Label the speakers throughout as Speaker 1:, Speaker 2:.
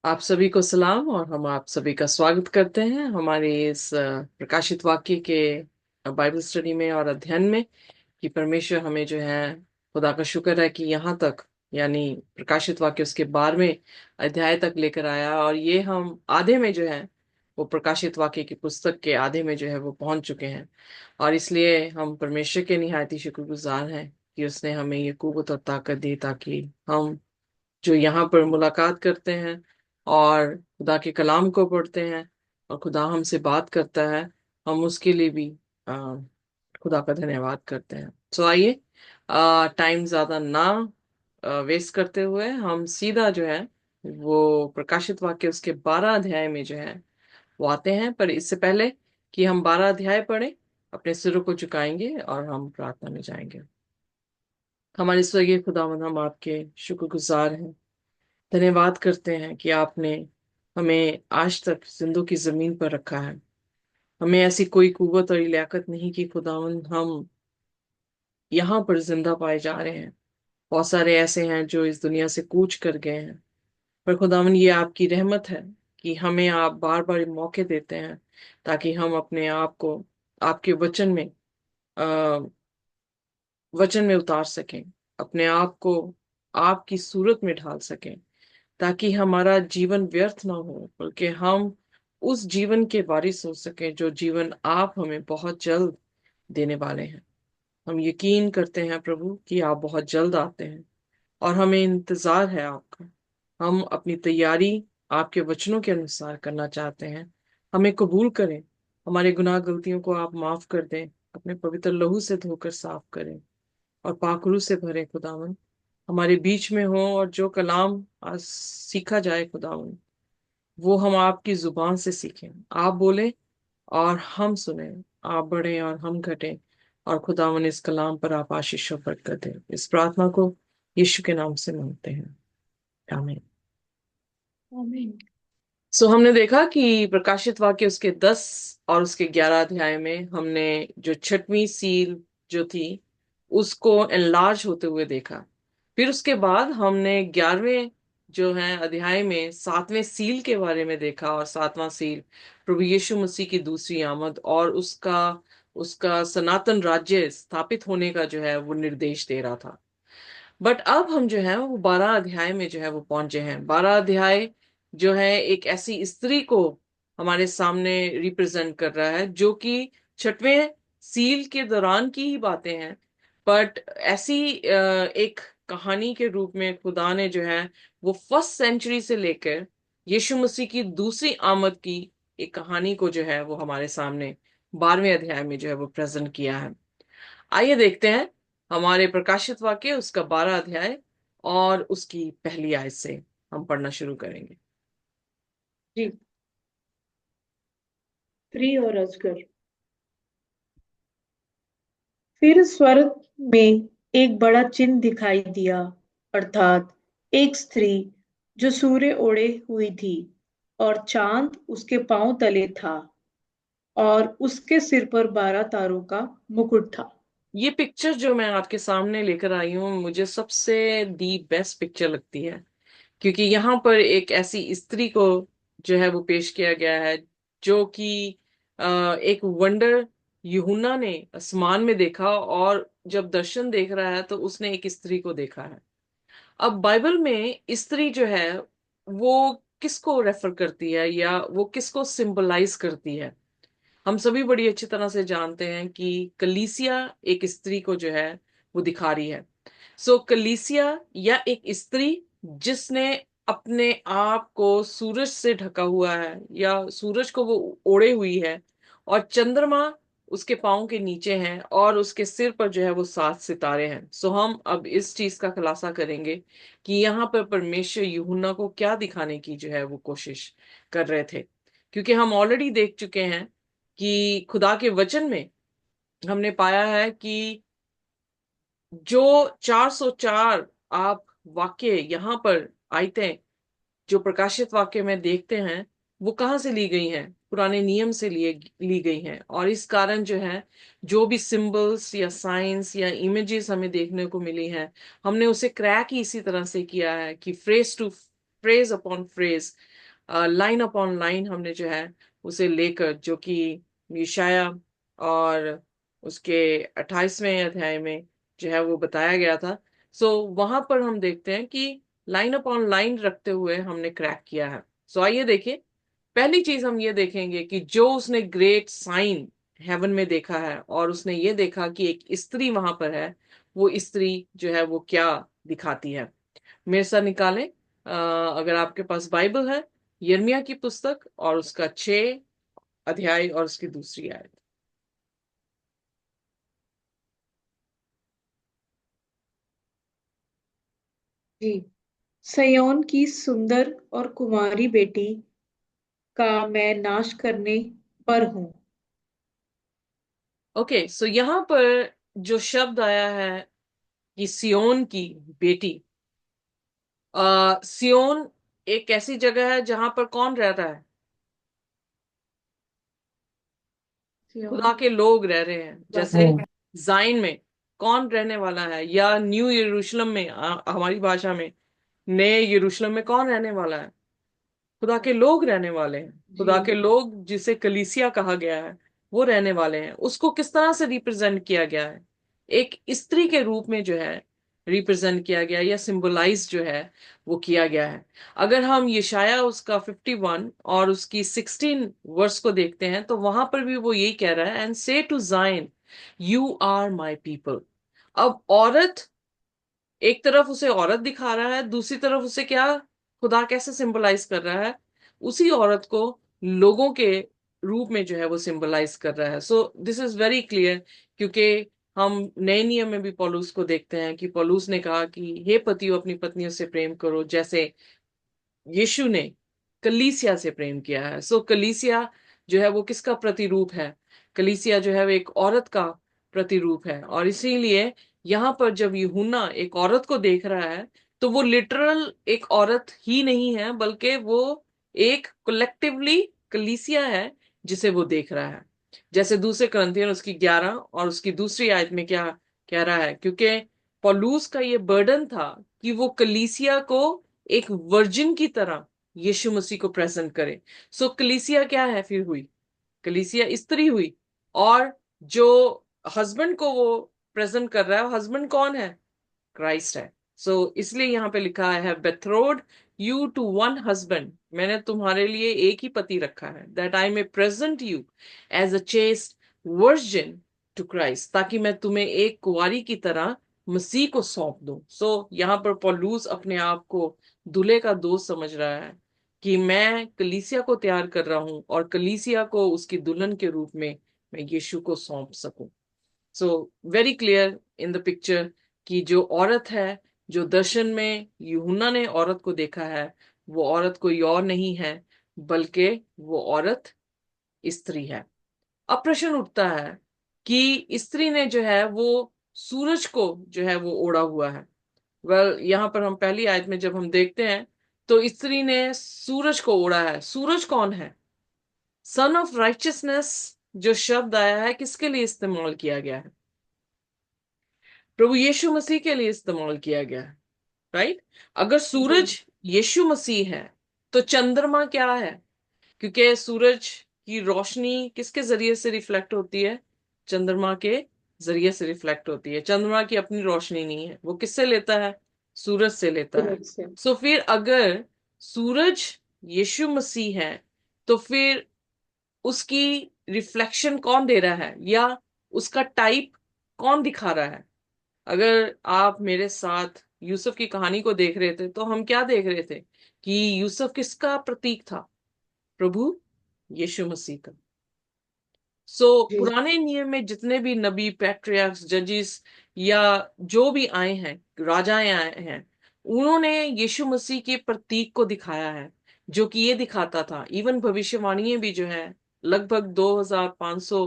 Speaker 1: आप सभी को सलाम और हम आप सभी का स्वागत करते हैं हमारे इस प्रकाशित वाक्य के बाइबल स्टडी में और अध्ययन में कि परमेश्वर हमें जो है खुदा का शुक्र है कि यहाँ तक यानी प्रकाशित वाक्य उसके 12वें अध्याय तक लेकर आया और ये हम आधे में जो है वो प्रकाशित वाक्य की पुस्तक के आधे में जो है वो पहुंच चुके हैं। और इसलिए हम परमेश्वर के निहायत ही शुक्रगुजार हैं कि उसने हमें ये कुव्वत और ताकत दी ताकि हम जो यहाँ पर मुलाकात करते हैं और खुदा के कलाम को पढ़ते हैं और खुदा हमसे बात करता है, हम उसके लिए भी आ, खुदा का धन्यवाद करते हैं। तो आइए टाइम ज्यादा ना वेस्ट करते हुए हम सीधा जो है वो प्रकाशित वाक्य उसके 12 अध्याय में जो है वो आते हैं। पर इससे पहले कि हम 12 अध्याय पढ़ें, अपने सिरों को झुकाएंगे और हम प्रार्थना में जाएंगे। हमारे स्वर्गीय खुदावंद, हम आपके शुक्रगुजार हैं, धन्यवाद करते हैं कि आपने हमें आज तक जिंदों की जमीन पर रखा है। हमें ऐसी कोई कुव्वत और लियाकत नहीं कि खुदावंद हम यहाँ पर जिंदा पाए जा रहे हैं। बहुत सारे ऐसे हैं जो इस दुनिया से कूच कर गए हैं, पर खुदावंद ये आपकी रहमत है कि हमें आप बार बार मौके देते हैं ताकि हम अपने आप को आपके आ, वचन में उतार सकें, अपने आप को आपकी सूरत में ढाल सकें, ताकि हमारा जीवन व्यर्थ ना हो बल्कि हम उस जीवन के वारिस हो सके जो जीवन आप हमें बहुत जल्द देने वाले हैं। हम यकीन करते हैं प्रभु कि आप बहुत जल्द आते हैं और हमें इंतजार है आपका। हम अपनी तैयारी आपके वचनों के अनुसार करना चाहते हैं। हमें कबूल करें, हमारे गुनाह गलतियों को आप माफ कर दें, अपने पवित्र लहू से धोकर साफ करें और पाखरू से भरे खुदावन हमारे बीच में हो। और जो कलाम आज सीखा जाए खुदावन, वो हम आपकी जुबान से सीखें। आप बोले और हम सुने, आप बढ़े और हम घटें। और खुदावन इस कलाम पर आप आशीष और बरकत दें। इस प्रार्थना को यीशु के नाम से मांगते हैं, आमीन।
Speaker 2: आमीन।
Speaker 1: हमने देखा कि प्रकाशित वाक्य उसके 10 और उसके 11 अध्याय में हमने जो छठवीं सील जो थी उसको एनलार्ज होते हुए देखा। फिर उसके बाद हमने 11वें जो है अध्याय में 7वें सील के बारे में देखा और 7वां सील प्रभु यीशु मसीह की दूसरी आमद और उसका उसका सनातन राज्य स्थापित होने का जो है वो निर्देश दे रहा था। बट अब हम जो है वो 12 अध्याय में जो है वो पहुंचे हैं। 12 अध्याय जो है एक ऐसी स्त्री को हमारे सामने रिप्रेजेंट कर रहा है जो कि छठवें सील के दौरान की ही बातें हैं। बट ऐसी एक कहानी के रूप में खुदा ने जो है वो फर्स्ट सेंचुरी से लेकर यीशु मसीह की दूसरी आमद की एक कहानी को जो है वो हमारे सामने 12वें अध्याय में जो है वो प्रेजेंट किया है। आइए देखते हैं हमारे प्रकाशित वाक्य उसका 12 अध्याय और उसकी पहली आयत से हम पढ़ना शुरू करेंगे।
Speaker 2: जी। स्त्री और अजगर। फिर स्वर्ग में एक बड़ा चिन्ह दिखाई दिया, अर्थात एक स्त्री जो सूर्य ओढ़े हुई थी और चांद उसके पांव तले था और उसके सिर पर 12 तारों का मुकुट था।
Speaker 1: ये पिक्चर जो मैं आपके सामने लेकर आई हूँ मुझे सबसे दी बेस्ट पिक्चर लगती है, क्योंकि यहाँ पर एक ऐसी स्त्री को जो है वो पेश किया गया है जो कि एक वंडर यूहन्ना ने आसमान में देखा और जब दर्शन देख रहा है तो उसने एक स्त्री को देखा है। अब बाइबल में स्त्री जो है वो किसको रेफर करती है या वो किसको सिंबलाइज करती है? हम सभी बड़ी अच्छी तरह से जानते हैं कि कलीसिया एक स्त्री को जो है वो दिखा रही है। कलीसिया या एक स्त्री जिसने अपने आप को सूरज से ढका हुआ है या सूरज को वो ओढ़े हुई है और चंद्रमा उसके पाँव के नीचे हैं और उसके सिर पर जो है वो 7 सितारे हैं। हम अब इस चीज का खुलासा करेंगे कि यहाँ पर परमेश्वर यूहन्ना को क्या दिखाने की जो है वो कोशिश कर रहे थे, क्योंकि हम ऑलरेडी देख चुके हैं कि खुदा के वचन में हमने पाया है कि जो 404 आप वाक्य यहाँ पर आयतें जो प्रकाशित वाक्य में देखते हैं वो कहाँ से ली गई हैं? पुराने नियम से लिए ली गई हैं। और इस कारण जो है जो भी सिंबल्स या साइंस या इमेजेस हमें देखने को मिली हैं, हमने उसे क्रैक ही इसी तरह से किया है कि phrase to phrase upon phrase, line upon line हमने जो है उसे लेकर, जो कि यशाया और उसके 28वें अध्याय में जो है वो बताया गया था। सो वहां पर हम देखते हैं कि लाइन अपॉन लाइन रखते हुए हमने क्रैक किया है। सो आइए देखिए, पहली चीज हम ये देखेंगे कि जो उसने ग्रेट साइन हेवन में देखा है और उसने ये देखा कि एक स्त्री वहां पर है, वो स्त्री जो है वो क्या दिखाती है। मेरे साथ निकालें, अगर आपके पास बाइबल है, यिर्मयाह की पुस्तक और उसका 6 अध्याय और उसकी दूसरी आयत।
Speaker 2: जी। सयोन की सुंदर और कुमारी बेटी का मैं नाश करने पर हूँ।
Speaker 1: ओके, सो यहाँ पर जो शब्द आया है कि सियोन की बेटी, सियोन एक ऐसी जगह है जहां पर कौन रहता है? खुदा
Speaker 2: सियोन
Speaker 1: के लोग रह रहे हैं। जैसे जाइन में कौन रहने वाला है, या न्यू यरूशलेम में, हमारी भाषा में नए यरूशलेम में कौन रहने वाला है? खुदा के लोग रहने वाले हैं।
Speaker 2: जी।
Speaker 1: खुदा के लोग जिसे कलीसिया कहा गया है, वो रहने वाले हैं। उसको किस तरह से रिप्रेजेंट किया गया है? एक स्त्री के रूप में जो है रिप्रेजेंट किया गया, या सिंबलाइज जो है वो किया गया है। अगर हम यशाया उसका 51 और उसकी 16 वर्स को देखते हैं, तो वहां पर भी वो यही कह रहा है, एंड से टू जाइन, यू आर माई पीपल। अब औरत, एक तरफ उसे औरत दिखा रहा है, दूसरी तरफ उसे क्या, खुदा कैसे सिंबलाइज कर रहा है? उसी औरत को लोगों के रूप में जो है वो सिंबलाइज कर रहा है। So this is very clear, क्योंकि हम नए नियम में भी पौलुस को देखते हैं कि पौलुस ने कहा कि हे पतियों अपनी पत्नियों से प्रेम करो, जैसे यीशु ने कलीसिया से प्रेम किया है। सो कलीसिया जो है वो किसका प्रतिरूप है? कलीसिया जो है वो एक औरत का प्रतिरूप है। और इसीलिए यहाँ पर जब यूहन्ना एक औरत को देख रहा है, तो वो लिटरल एक औरत ही नहीं है, बल्कि वो एक कलेक्टिवली कलीसिया है जिसे वो देख रहा है। जैसे दूसरे करंथियन उसकी 11 और उसकी दूसरी आयत में क्या कह रहा है, क्योंकि पौलुस का ये बर्डन था कि वो कलीसिया को एक वर्जिन की तरह यीशु मसीह को प्रेजेंट करे। सो कलीसिया क्या है फिर हुई? कलीसिया स्त्री हुई। और जो हस्बैंड को वो प्रेजेंट कर रहा है, हस्बैंड कौन है? क्राइस्ट है। सो इसलिए यहाँ पे लिखा है betrothed you to one husband, मैंने तुम्हारे लिए एक ही पति रखा है, that I may present you as a chaste virgin to Christ, ताकि मैं तुम्हें एक कुंवारी की तरह मसीह को सौंप दूं। सो यहाँ पर पौलुस अपने आप को दूल्हे का दोस्त समझ रहा है कि मैं कलीसिया को तैयार कर रहा हूं और कलीसिया को उसकी दुल्हन के रूप में मैं यीशु को सौंप सकूं। So very clear in the picture कि जो औरत है, जो दर्शन में यूहन्ना ने औरत को देखा है, वो औरत कोई और नहीं है, बल्कि वो औरत स्त्री है। अब प्रश्न उठता है कि स्त्री ने जो है वो सूरज को जो है वो ओढ़ा हुआ है। वेल, यहाँ पर हम पहली आयत में जब हम देखते हैं, तो स्त्री ने सूरज को ओढ़ा है। सूरज कौन है? सन ऑफ राइचियसनेस जो शब्द आया है, किसके लिए इस्तेमाल किया गया है? प्रभु यीशु मसीह के लिए इस्तेमाल किया गया है, राइट? अगर
Speaker 2: जी।
Speaker 1: सूरज यीशु मसीह है, तो चंद्रमा क्या है? क्योंकि सूरज की रोशनी किसके जरिए से रिफ्लेक्ट होती है? चंद्रमा के जरिए से रिफ्लेक्ट होती है। चंद्रमा की अपनी रोशनी नहीं है, वो किससे लेता है? सूरज से लेता है।
Speaker 2: सूरज से।
Speaker 1: सो फिर अगर सूरज यीशु मसीह है, तो फिर उसकी रिफ्लेक्शन कौन दे रहा है, या उसका टाइप कौन दिखा रहा है? अगर आप मेरे साथ यूसुफ की कहानी को देख रहे थे, तो हम क्या देख रहे थे कि यूसुफ किसका प्रतीक था? प्रभु यीशु मसीह का। सो
Speaker 2: जी।
Speaker 1: पुराने नियम में जितने भी नबी, पैट्रियार्क्स, जजिस, या जो भी आए हैं, राजाएं आए हैं, उन्होंने यीशु मसीह के प्रतीक को दिखाया है, जो कि ये दिखाता था। इवन भविष्यवाणियां भी जो है लगभग 2500,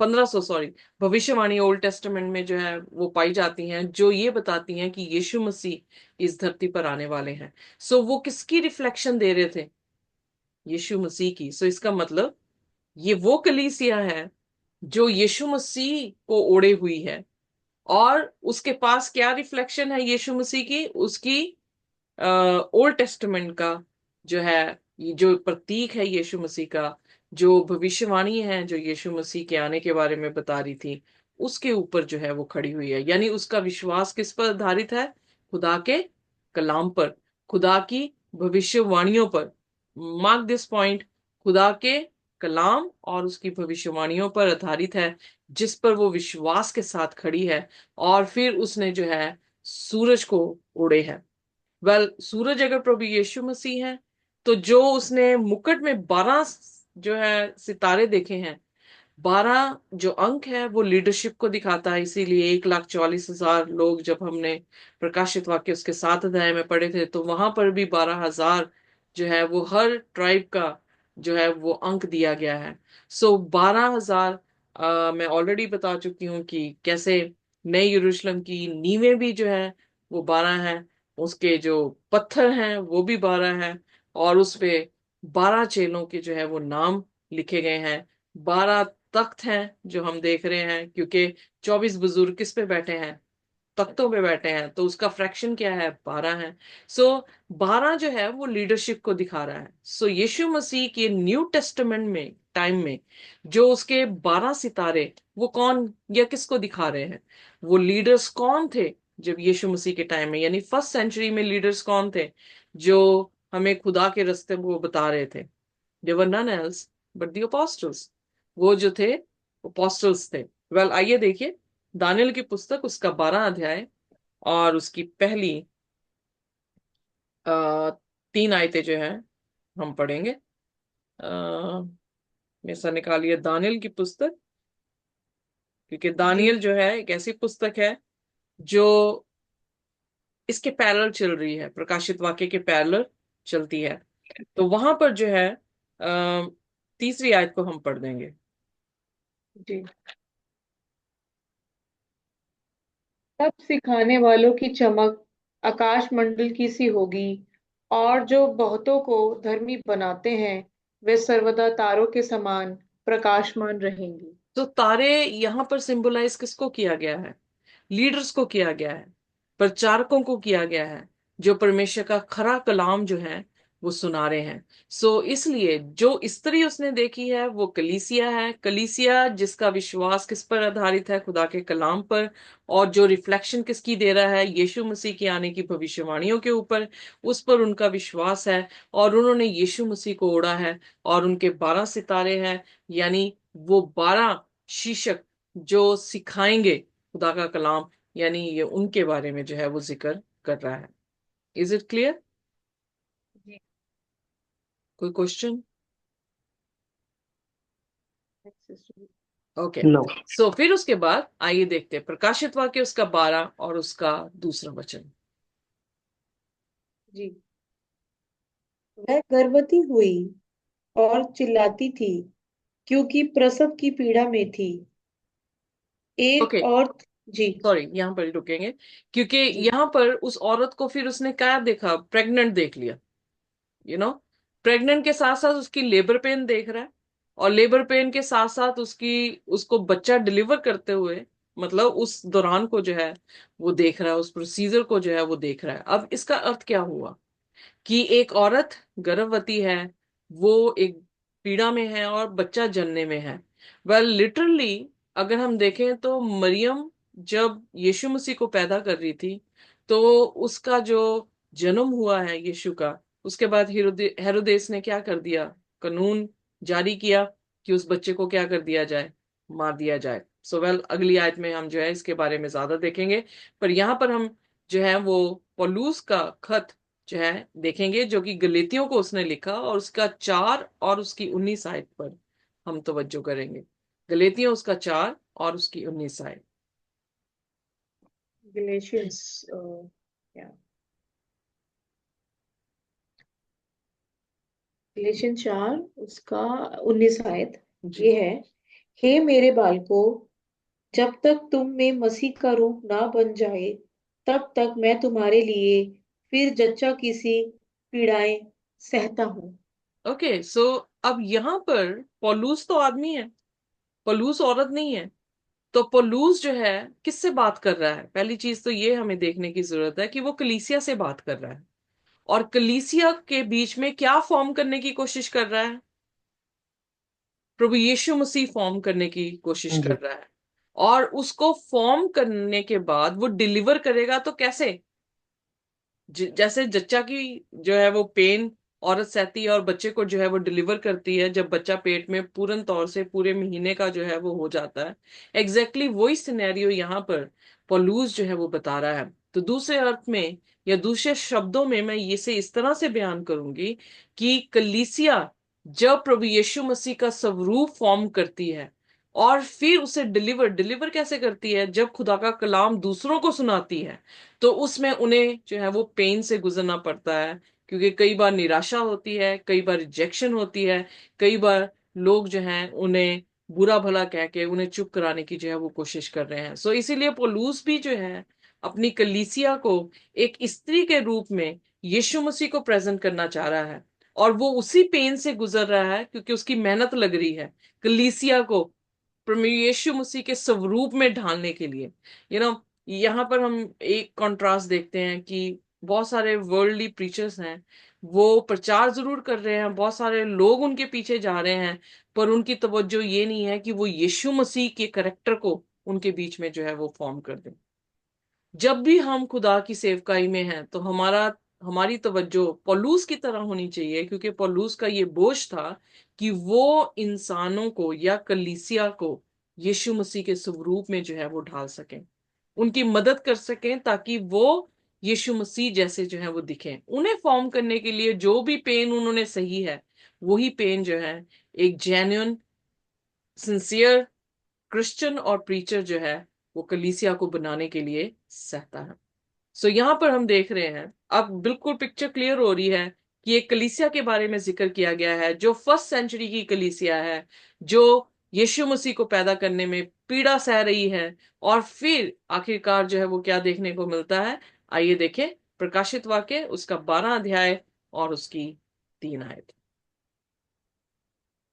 Speaker 1: 1500, सॉरी, भविष्यवाणी ओल्ड टेस्टामेंट में जो है वो पाई जाती हैं, जो ये बताती हैं कि यीशु मसीह इस धरती पर आने वाले हैं। सो वो किसकी रिफ्लेक्शन दे रहे थे? यीशु मसीह की। सो इसका मतलब ये वो कलीसिया है जो यीशु मसीह को ओढ़े हुई है, और उसके पास क्या रिफ्लेक्शन है यीशु मसीह की? उसकी ओल्ड टेस्टामेंट का जो है, ये जो प्रतीक है यीशु मसीह का, जो भविष्यवाणी है जो यीशु मसीह के आने के बारे में बता रही थी, उसके ऊपर जो है वो खड़ी हुई है। यानी उसका विश्वास किस पर आधारित है? खुदा के कलाम पर, खुदा की भविष्यवाणियों पर। मार्क दिस पॉइंट, खुदा के कलाम और उसकी भविष्यवाणियों पर आधारित है, जिस पर वो विश्वास के साथ खड़ी है। और फिर उसने जो है सूरज को ओढ़े है। सूरज अगर प्रभु यीशु मसीह है, तो जो उसने मुकुट में 12 जो है सितारे देखे हैं, 12 जो अंक है वो लीडरशिप को दिखाता है। इसीलिए 1,44,000 लोग, जब हमने प्रकाशित वाक्य उसके 7 अध्याय में पढ़े थे, तो वहां पर भी 12,000 जो है वो हर ट्राइब का जो है वो अंक दिया गया है। 12,000। मैं ऑलरेडी बता चुकी हूँ कि कैसे नए यरूशलेम की नींवें भी जो है वो 12 है, उसके जो पत्थर हैं वो भी 12 है, और उसपे 12 चेलों के जो है वो नाम लिखे गए हैं। 12 तख्त हैं जो हम देख रहे हैं, क्योंकि 24 बुजुर्ग किस पे बैठे हैं? तख्तों पे बैठे हैं, तो उसका फ्रैक्शन क्या है? 12 है। सो 12 जो है वो लीडरशिप को दिखा रहा है। यीशु मसीह के न्यू टेस्टामेंट में टाइम में जो उसके 12 सितारे, वो कौन या किसको दिखा रहे हैं? वो लीडर्स कौन थे जब यीशु मसीह के टाइम में, यानी फर्स्ट सेंचुरी में लीडर्स कौन थे जो हमें खुदा के रास्ते वो बता रहे थे? They were none else but the apostles। वो जो थे apostles थे। आइए देखिए दानियल की पुस्तक, उसका 12 अध्याय और उसकी पहली आ, 3 आयतें जो हैं हम पढ़ेंगे। मैं सा निकालिए दानियल की पुस्तक, क्योंकि
Speaker 2: जी।
Speaker 1: दानियल जो है एक ऐसी पुस्तक है जो इसके पैरेलल चल रही है, प्रकाशित वाक्य के पैरेलल चलती है। तो वहां पर जो है 3री आयत को हम पढ़ देंगे।
Speaker 2: जी। तब सिखाने वालों की चमक आकाश मंडल की सी होगी, और जो बहुतों को धर्मी बनाते हैं वे सर्वदा तारों के समान प्रकाशमान रहेंगी।
Speaker 1: तो तारे यहां पर सिंबलाइज किसको किया गया है? लीडर्स को किया गया है, प्रचारकों को किया गया है, जो परमेश्वर का खरा कलाम जो है वो सुना रहे हैं। इसलिए जो स्त्री उसने देखी है वो कलीसिया है। कलीसिया जिसका विश्वास किस पर आधारित है? खुदा के कलाम पर। और जो रिफ्लेक्शन किसकी दे रहा है? यीशु मसीह की आने की भविष्यवाणियों के ऊपर, उस पर उनका विश्वास है। और उन्होंने यीशु मसीह को ओढ़ा है, और उनके 12 सितारे हैं, यानी वो 12 शीशक जो सिखाएंगे खुदा का कलाम, यानी ये उनके बारे में जो है वो जिक्र कर रहा है। Is it clear?
Speaker 2: जी।
Speaker 1: कोई क्वेश्चन? ओके।
Speaker 3: नो।
Speaker 1: फिर उसके बाद आइए देखते हैं प्रकाशित वाक्य उसका 12 और उसका दूसरा वचन।
Speaker 2: जी। वह गर्भवती हुई और चिल्लाती थी क्योंकि प्रसव की पीड़ा में थी। एक
Speaker 1: ओके,
Speaker 2: और। जी।
Speaker 1: सॉरी, यहाँ पर ही रुकेंगे, क्योंकि
Speaker 2: जी।
Speaker 1: यहाँ पर उस औरत को फिर उसने क्या देखा? प्रेग्नेंट देख लिया। यू नो, प्रेग्नेंट के साथ साथ उसकी लेबर पेन देख रहा है, और लेबर पेन के साथ साथ उसकी उसको बच्चा डिलीवर करते हुए, मतलब उस दौरान को जो है वो देख रहा है, उस प्रोसीजर को जो है वो देख रहा है। अब इसका अर्थ क्या हुआ कि एक औरत गर्भवती है, वो एक पीड़ा में है और बच्चा जनने में है। लिटरली अगर हम देखें तो मरियम जब यीशु मसीह को पैदा कर रही थी, तो उसका जो जन्म हुआ है यीशु का, उसके बाद हेरोदेस ने क्या कर दिया? कानून जारी किया कि उस बच्चे को क्या कर दिया जाए? मार दिया जाए। अगली आयत में हम जो है इसके बारे में ज्यादा देखेंगे। पर यहाँ पर हम जो है वो पौलुस का खत जो है देखेंगे, जो कि गलीतियों को उसने लिखा, और उसका 4 और उसकी 19 आयत पर हम तवज्जो करेंगे। गलीतियों उसका 4 और उसकी 19 आयत।
Speaker 2: गलेशियंस। क्या? गलेशियन 4 उसका 19 आयत।
Speaker 1: जी।
Speaker 2: ये है। हे मेरे बालकों, जब तक तुम में मसीह का रूप ना बन जाए तब तक मैं तुम्हारे लिए फिर जच्चा की सी पीड़ाएं सहता हूँ।
Speaker 1: ओके, अब यहाँ पर पौलुस तो आदमी है, पौलुस औरत नहीं है। तो पौलुस जो है किससे बात कर रहा है? पहली चीज तो ये हमें देखने की जरूरत है कि वो कलीसिया से बात कर रहा है। और कलीसिया के बीच में क्या फॉर्म करने की कोशिश कर रहा है? प्रभु यीशु मसीह फॉर्म करने की कोशिश
Speaker 2: हाँ
Speaker 1: कर
Speaker 2: जी।
Speaker 1: रहा है। और उसको फॉर्म करने के बाद वो डिलीवर करेगा तो कैसे? जैसे जच्चा की जो है वो पेन औरत सहती है और बच्चे को जो है वो डिलीवर करती है जब बच्चा पेट में पूर्ण तौर से पूरे महीने का जो है वो हो जाता है। एग्जैक्टली वही सिनेरियो यहाँ पर पौलुस जो है वो बता रहा है। तो दूसरे अर्थ में या दूसरे शब्दों में मैं इसे इस तरह से बयान करूंगी कि कलीसिया जब प्रभु यीशु मसीह का स्वरूप फॉर्म करती है और फिर उसे डिलीवर डिलीवर कैसे करती है, जब खुदा का कलाम दूसरों को सुनाती है तो उसमें उन्हें जो है वो पेन से गुजरना पड़ता है। क्योंकि कई बार निराशा होती है, कई बार रिजेक्शन होती है, कई बार लोग जो हैं उन्हें बुरा भला कह के उन्हें चुप कराने की जो है वो कोशिश कर रहे हैं। सो इसीलिए पौलुस भी जो है अपनी कलीसिया को एक स्त्री के रूप में यीशु मसीह को प्रेजेंट करना चाह रहा है। और वो उसी पेन से गुजर रहा है क्योंकि उसकी मेहनत लग रही है कलीसिया को प्रभु यीशु मसीह के स्वरूप में ढालने के लिए। यहाँ पर हम एक कंट्रास्ट देखते हैं कि बहुत सारे वर्ल्डली प्रीचर्स हैं, वो प्रचार जरूर कर रहे हैं, बहुत सारे लोग उनके पीछे जा रहे हैं, पर उनकी तवज्जो ये नहीं है कि वो यीशु मसीह के करेक्टर को उनके बीच में जो है वो फॉर्म कर दें। जब भी हम खुदा की सेवकाई में हैं तो हमारी तवज्जो पौलुस की तरह होनी चाहिए, क्योंकि पौलुस का ये बोझ था कि वो इंसानों को या कलीसिया को यीशु मसीह के स्वरूप में जो है वो ढाल सकें, उनकी मदद कर सकें ताकि वो यीशु मसीह जैसे जो है वो दिखें। उन्हें फॉर्म करने के लिए जो भी पेन उन्होंने सही है वही पेन जो है एक जेन्युइन सिंसियर क्रिश्चियन और प्रीचर जो है वो कलीसिया को बनाने के लिए सहता है। सो यहाँ पर हम देख रहे हैं, अब बिल्कुल पिक्चर क्लियर हो रही है कि एक कलीसिया के बारे में जिक्र किया गया है जो फर्स्ट सेंचुरी की कलीसिया है, जो यीशु मसीह को पैदा करने में पीड़ा सह रही है। और फिर आखिरकार जो है वो क्या देखने को मिलता है, आइए देखें प्रकाशित वाक्य उसका 12 अध्याय और उसकी 3 आयत।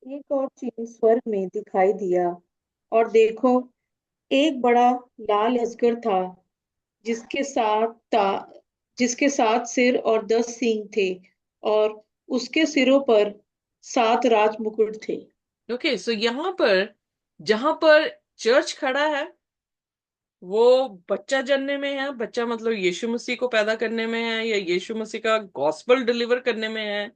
Speaker 2: एक और चिन्ह स्वर्ग में दिखाई दिया, और देखो, एक बड़ा लाल अजगर था, जिसके साथ ता जिसके 7 सिर और 10 सींग थे, और उसके सिरों पर 7 राज मुकुट थे।
Speaker 1: ओके, सो यहाँ पर जहां पर चर्च खड़ा है वो बच्चा जनने में है, बच्चा मतलब यीशु मसीह को पैदा करने में है या यीशु मसीह का गॉस्पल डिलीवर करने में है।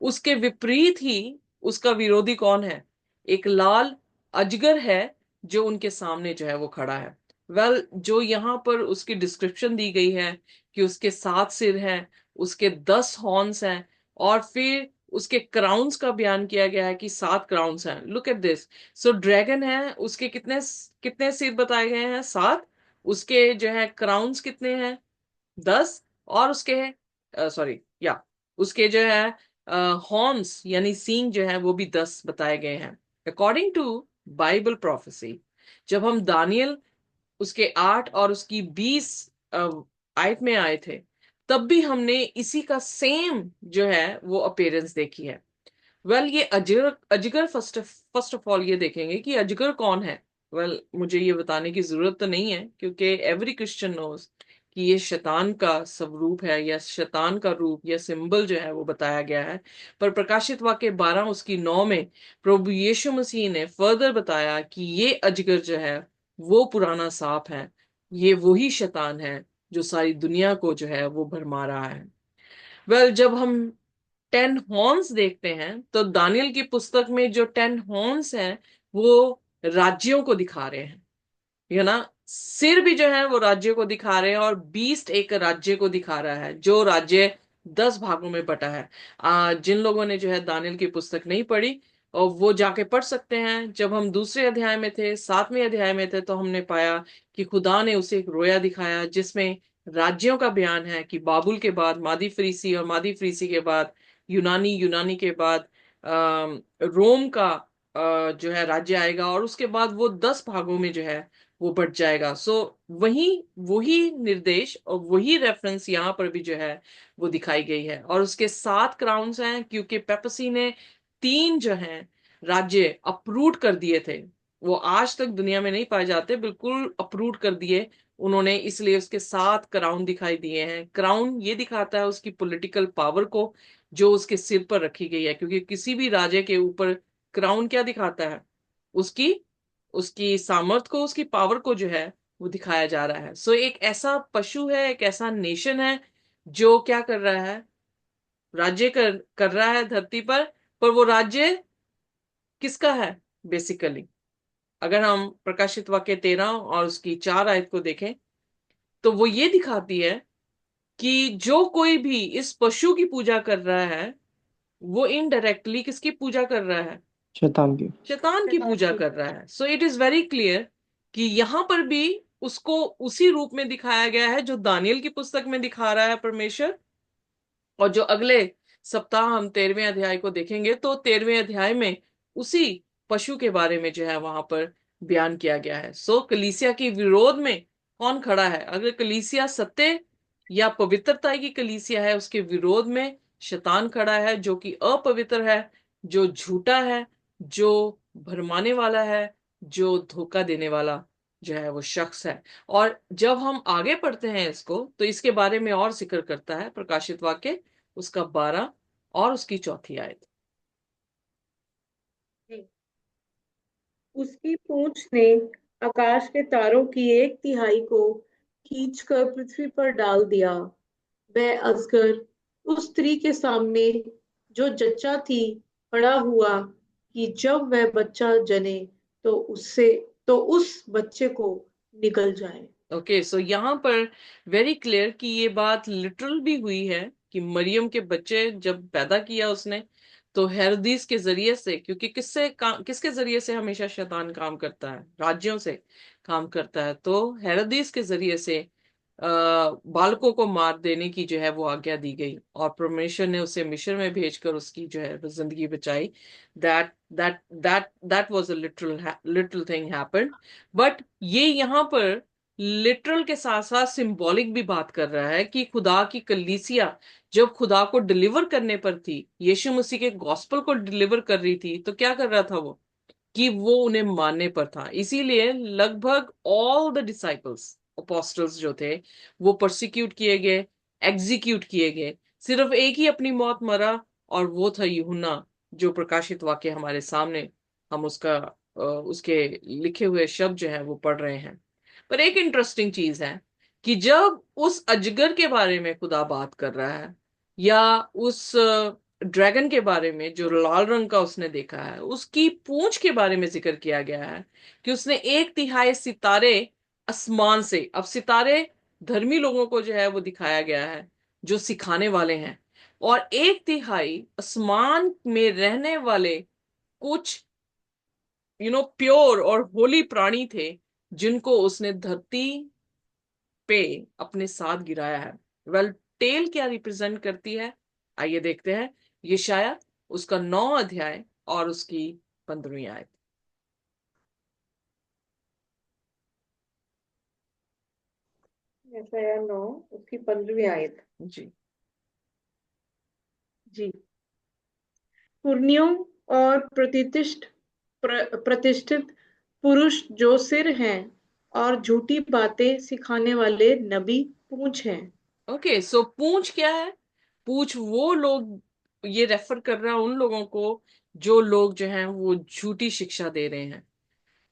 Speaker 1: उसके विपरीत ही उसका विरोधी कौन है? एक लाल अजगर है जो उनके सामने जो है वो खड़ा है। जो यहाँ पर उसकी डिस्क्रिप्शन दी गई है कि उसके 7 सिर हैं, उसके 10 हॉर्न्स हैं, और फिर उसके क्राउन्स का बयान किया गया है कि 7 क्राउन्स हैं। Look at this. So dragon है, उसके कितने कितने सिर बताए गए हैं? 7। उसके जो है क्राउन्स कितने हैं? 10। और उसके सॉरी या उसके जो है हॉर्न्स यानी सींग जो है वो भी 10 बताए गए हैं अकॉर्डिंग टू बाइबल प्रोफेसी। जब हम दानियल उसके 8 और उसकी 20 आयत में आए थे तब भी हमने इसी का सेम जो है वो अपीयरेंस देखी है। ये अजगर अजगर फर्स्ट फर्स्ट ऑफ ऑल ये देखेंगे कि अजगर कौन है। मुझे ये बताने की जरूरत तो नहीं है क्योंकि एवरी क्रिश्चियन नोज कि ये शैतान का स्वरूप है या शैतान का रूप या सिंबल जो है वो बताया गया है। पर प्रकाशित वाक्य 12 उसकी 9 में प्रभु यीशु मसीह ने फर्दर बताया कि ये अजगर जो है वो पुराना सांप है, ये वही शैतान है जो सारी दुनिया को जो है वो भरमा रहा है। जब हम 10 हॉर्न्स देखते हैं तो दानियल की पुस्तक में जो 10 हॉर्न्स हैं वो राज्यों को दिखा रहे हैं, है ना। सिर भी जो है वो राज्य को दिखा रहे हैं और बीस्ट एक राज्य को दिखा रहा है जो राज्य 10 भागों में बटा है। जिन लोगों ने जो है दानियल की पुस्तक नहीं पढ़ी और वो जाके पढ़ सकते हैं। जब हम दूसरे अध्याय में थे, 7वें अध्याय में थे, तो हमने पाया कि खुदा ने उसे एक रोया दिखाया जिसमें राज्यों का बयान है कि बाबुल के बाद मादी फ्रीसी और मादी फ्रीसी के बाद यूनानी, यूनानी के बाद रोम का जो है राज्य आएगा और उसके बाद वो 10 भागों में जो है वो बढ़ जाएगा। वही वही निर्देश और वही रेफरेंस यहाँ पर भी जो है वो दिखाई गई है। और उसके 7 क्राउन्स हैं क्योंकि पेपसी ने 3 जो हैं राज्य अप्रूव कर दिए थे। वो आज तक दुनिया में नहीं पाए जाते, बिल्कुल अप्रूव कर दिए उन्होंने, इसलिए उसके 7 क्राउन दिखाई दिए हैं। क्राउन ये दिखाता है उसकी पॉलिटिकल पावर को जो उसके सिर पर रखी गई है, क्योंकि किसी भी राजे के ऊपर क्राउन क्या दिखाता है, उसकी उसकी सामर्थ को, उसकी पावर को जो है वो दिखाया जा रहा है। सो एक ऐसा पशु है, एक ऐसा नेशन है जो क्या कर रहा है, राज्य कर रहा है धरती पर वो राज्य किसका है बेसिकली? अगर हम प्रकाशित वाक्य 13 और उसकी 4 आयत को देखें तो वो ये दिखाती है कि जो कोई भी इस पशु की पूजा कर रहा है वो इनडायरेक्टली किसकी पूजा कर रहा है?
Speaker 3: शैतान की।
Speaker 1: शैतान की
Speaker 2: शैतान
Speaker 1: पूजा
Speaker 2: की।
Speaker 1: कर रहा है। So it is very clear कि यहां पर भी उसको उसी रूप में दिखाया गया है जो दानियल की पुस्तक में दिखा रहा है परमेश्वर। और जो अगले सप्ताह हम 13वें अध्याय को देखेंगे तो 13वें अध्याय में उसी पशु के बारे में जो है वहां पर बयान किया गया है। सो कलीसिया के विरोध में कौन खड़ा है? अगर कलीसिया सत्य या पवित्रता की कलीसिया है, उसके विरोध में शैतान खड़ा है जो कि अपवित्र है, जो झूठा है, जो भरमाने वाला है, जो धोखा देने वाला जो है वो शख्स है। और जब हम आगे पढ़ते हैं इसको तो इसके बारे में और जिक्र करता है प्रकाशित वाक्य उसका 12 और उसकी चौथी आयत।
Speaker 2: उसकी पूंछ ने आकाश के तारों की 1/3 को खींचकर पृथ्वी पर डाल दिया। वह अजगर उस स्त्री के सामने जो जच्चा थी पड़ा हुआ कि जब वह बच्चा जने तो उससे तो उस बच्चे को निगल जाए।
Speaker 1: ओके, सो यहाँ पर वेरी क्लियर कि ये बात लिटरल भी हुई है कि मरियम के बच्चे जब पैदा किया उसने तो हेरोदीस के जरिए से, क्योंकि किसके जरिए से हमेशा शैतान काम करता है? राज्यों से काम करता है। तो हेरोदीस के जरिए से बालकों को मार देने की जो है वो आज्ञा दी गई और परमेश्वर ने उसे मिस्र में भेजकर उसकी जो है वो जिंदगी बचाई। That was a literal thing happened. But ये यहाँ पर लिटरल के साथ साथ सिंबॉलिक भी बात कर रहा है कि खुदा की कलीसिया जब खुदा को डिलीवर करने पर थी, यीशु मसीह के गॉस्पेल को डिलीवर कर रही थी, तो क्या कर रहा था वो? कि वो उन्हें मानने पर था। इसीलिए लगभग ऑल द डिसाइपल्स अपोस्टल्स जो थे वो प्रोसिक्यूट किए गए, एग्जीक्यूट किए गए। सिर्फ एक ही अपनी मौत मरा और वो था यूहन्ना, जो प्रकाशित वाक्य हमारे सामने हम उसके लिखे हुए शब्द जो है वो पढ़ रहे हैं। पर एक इंटरेस्टिंग चीज है कि जब उस अजगर के बारे में खुदा बात कर रहा है या उस ड्रैगन के बारे में जो लाल रंग का उसने देखा है, उसकी पूंछ के बारे में जिक्र किया गया है कि उसने 1/3 सितारे आसमान से, अब सितारे धर्मी लोगों को जो है वो दिखाया गया है जो सिखाने वाले हैं, और 1/3 आसमान में रहने वाले कुछ प्योर और होली प्राणी थे जिनको उसने धरती पे अपने साथ गिराया है। वेल, टेल क्या रिप्रेजेंट करती है? आइए देखते हैं। यशायाह उसका 9 अध्याय और उसकी 15वीं आयत।
Speaker 2: यशायाह 9 उसकी 15वीं आयत।
Speaker 1: जी।
Speaker 2: जी। पुरनियों और प्रतिष्ठित पुरुष जो सिर हैं और झूठी बातें सिखाने वाले नबी पूंछ हैं।
Speaker 1: ओके, सो पूंछ क्या है? पूंछ वो लोग, ये रेफर कर रहा है उन लोगों को जो लोग जो हैं वो झूठी शिक्षा दे रहे हैं।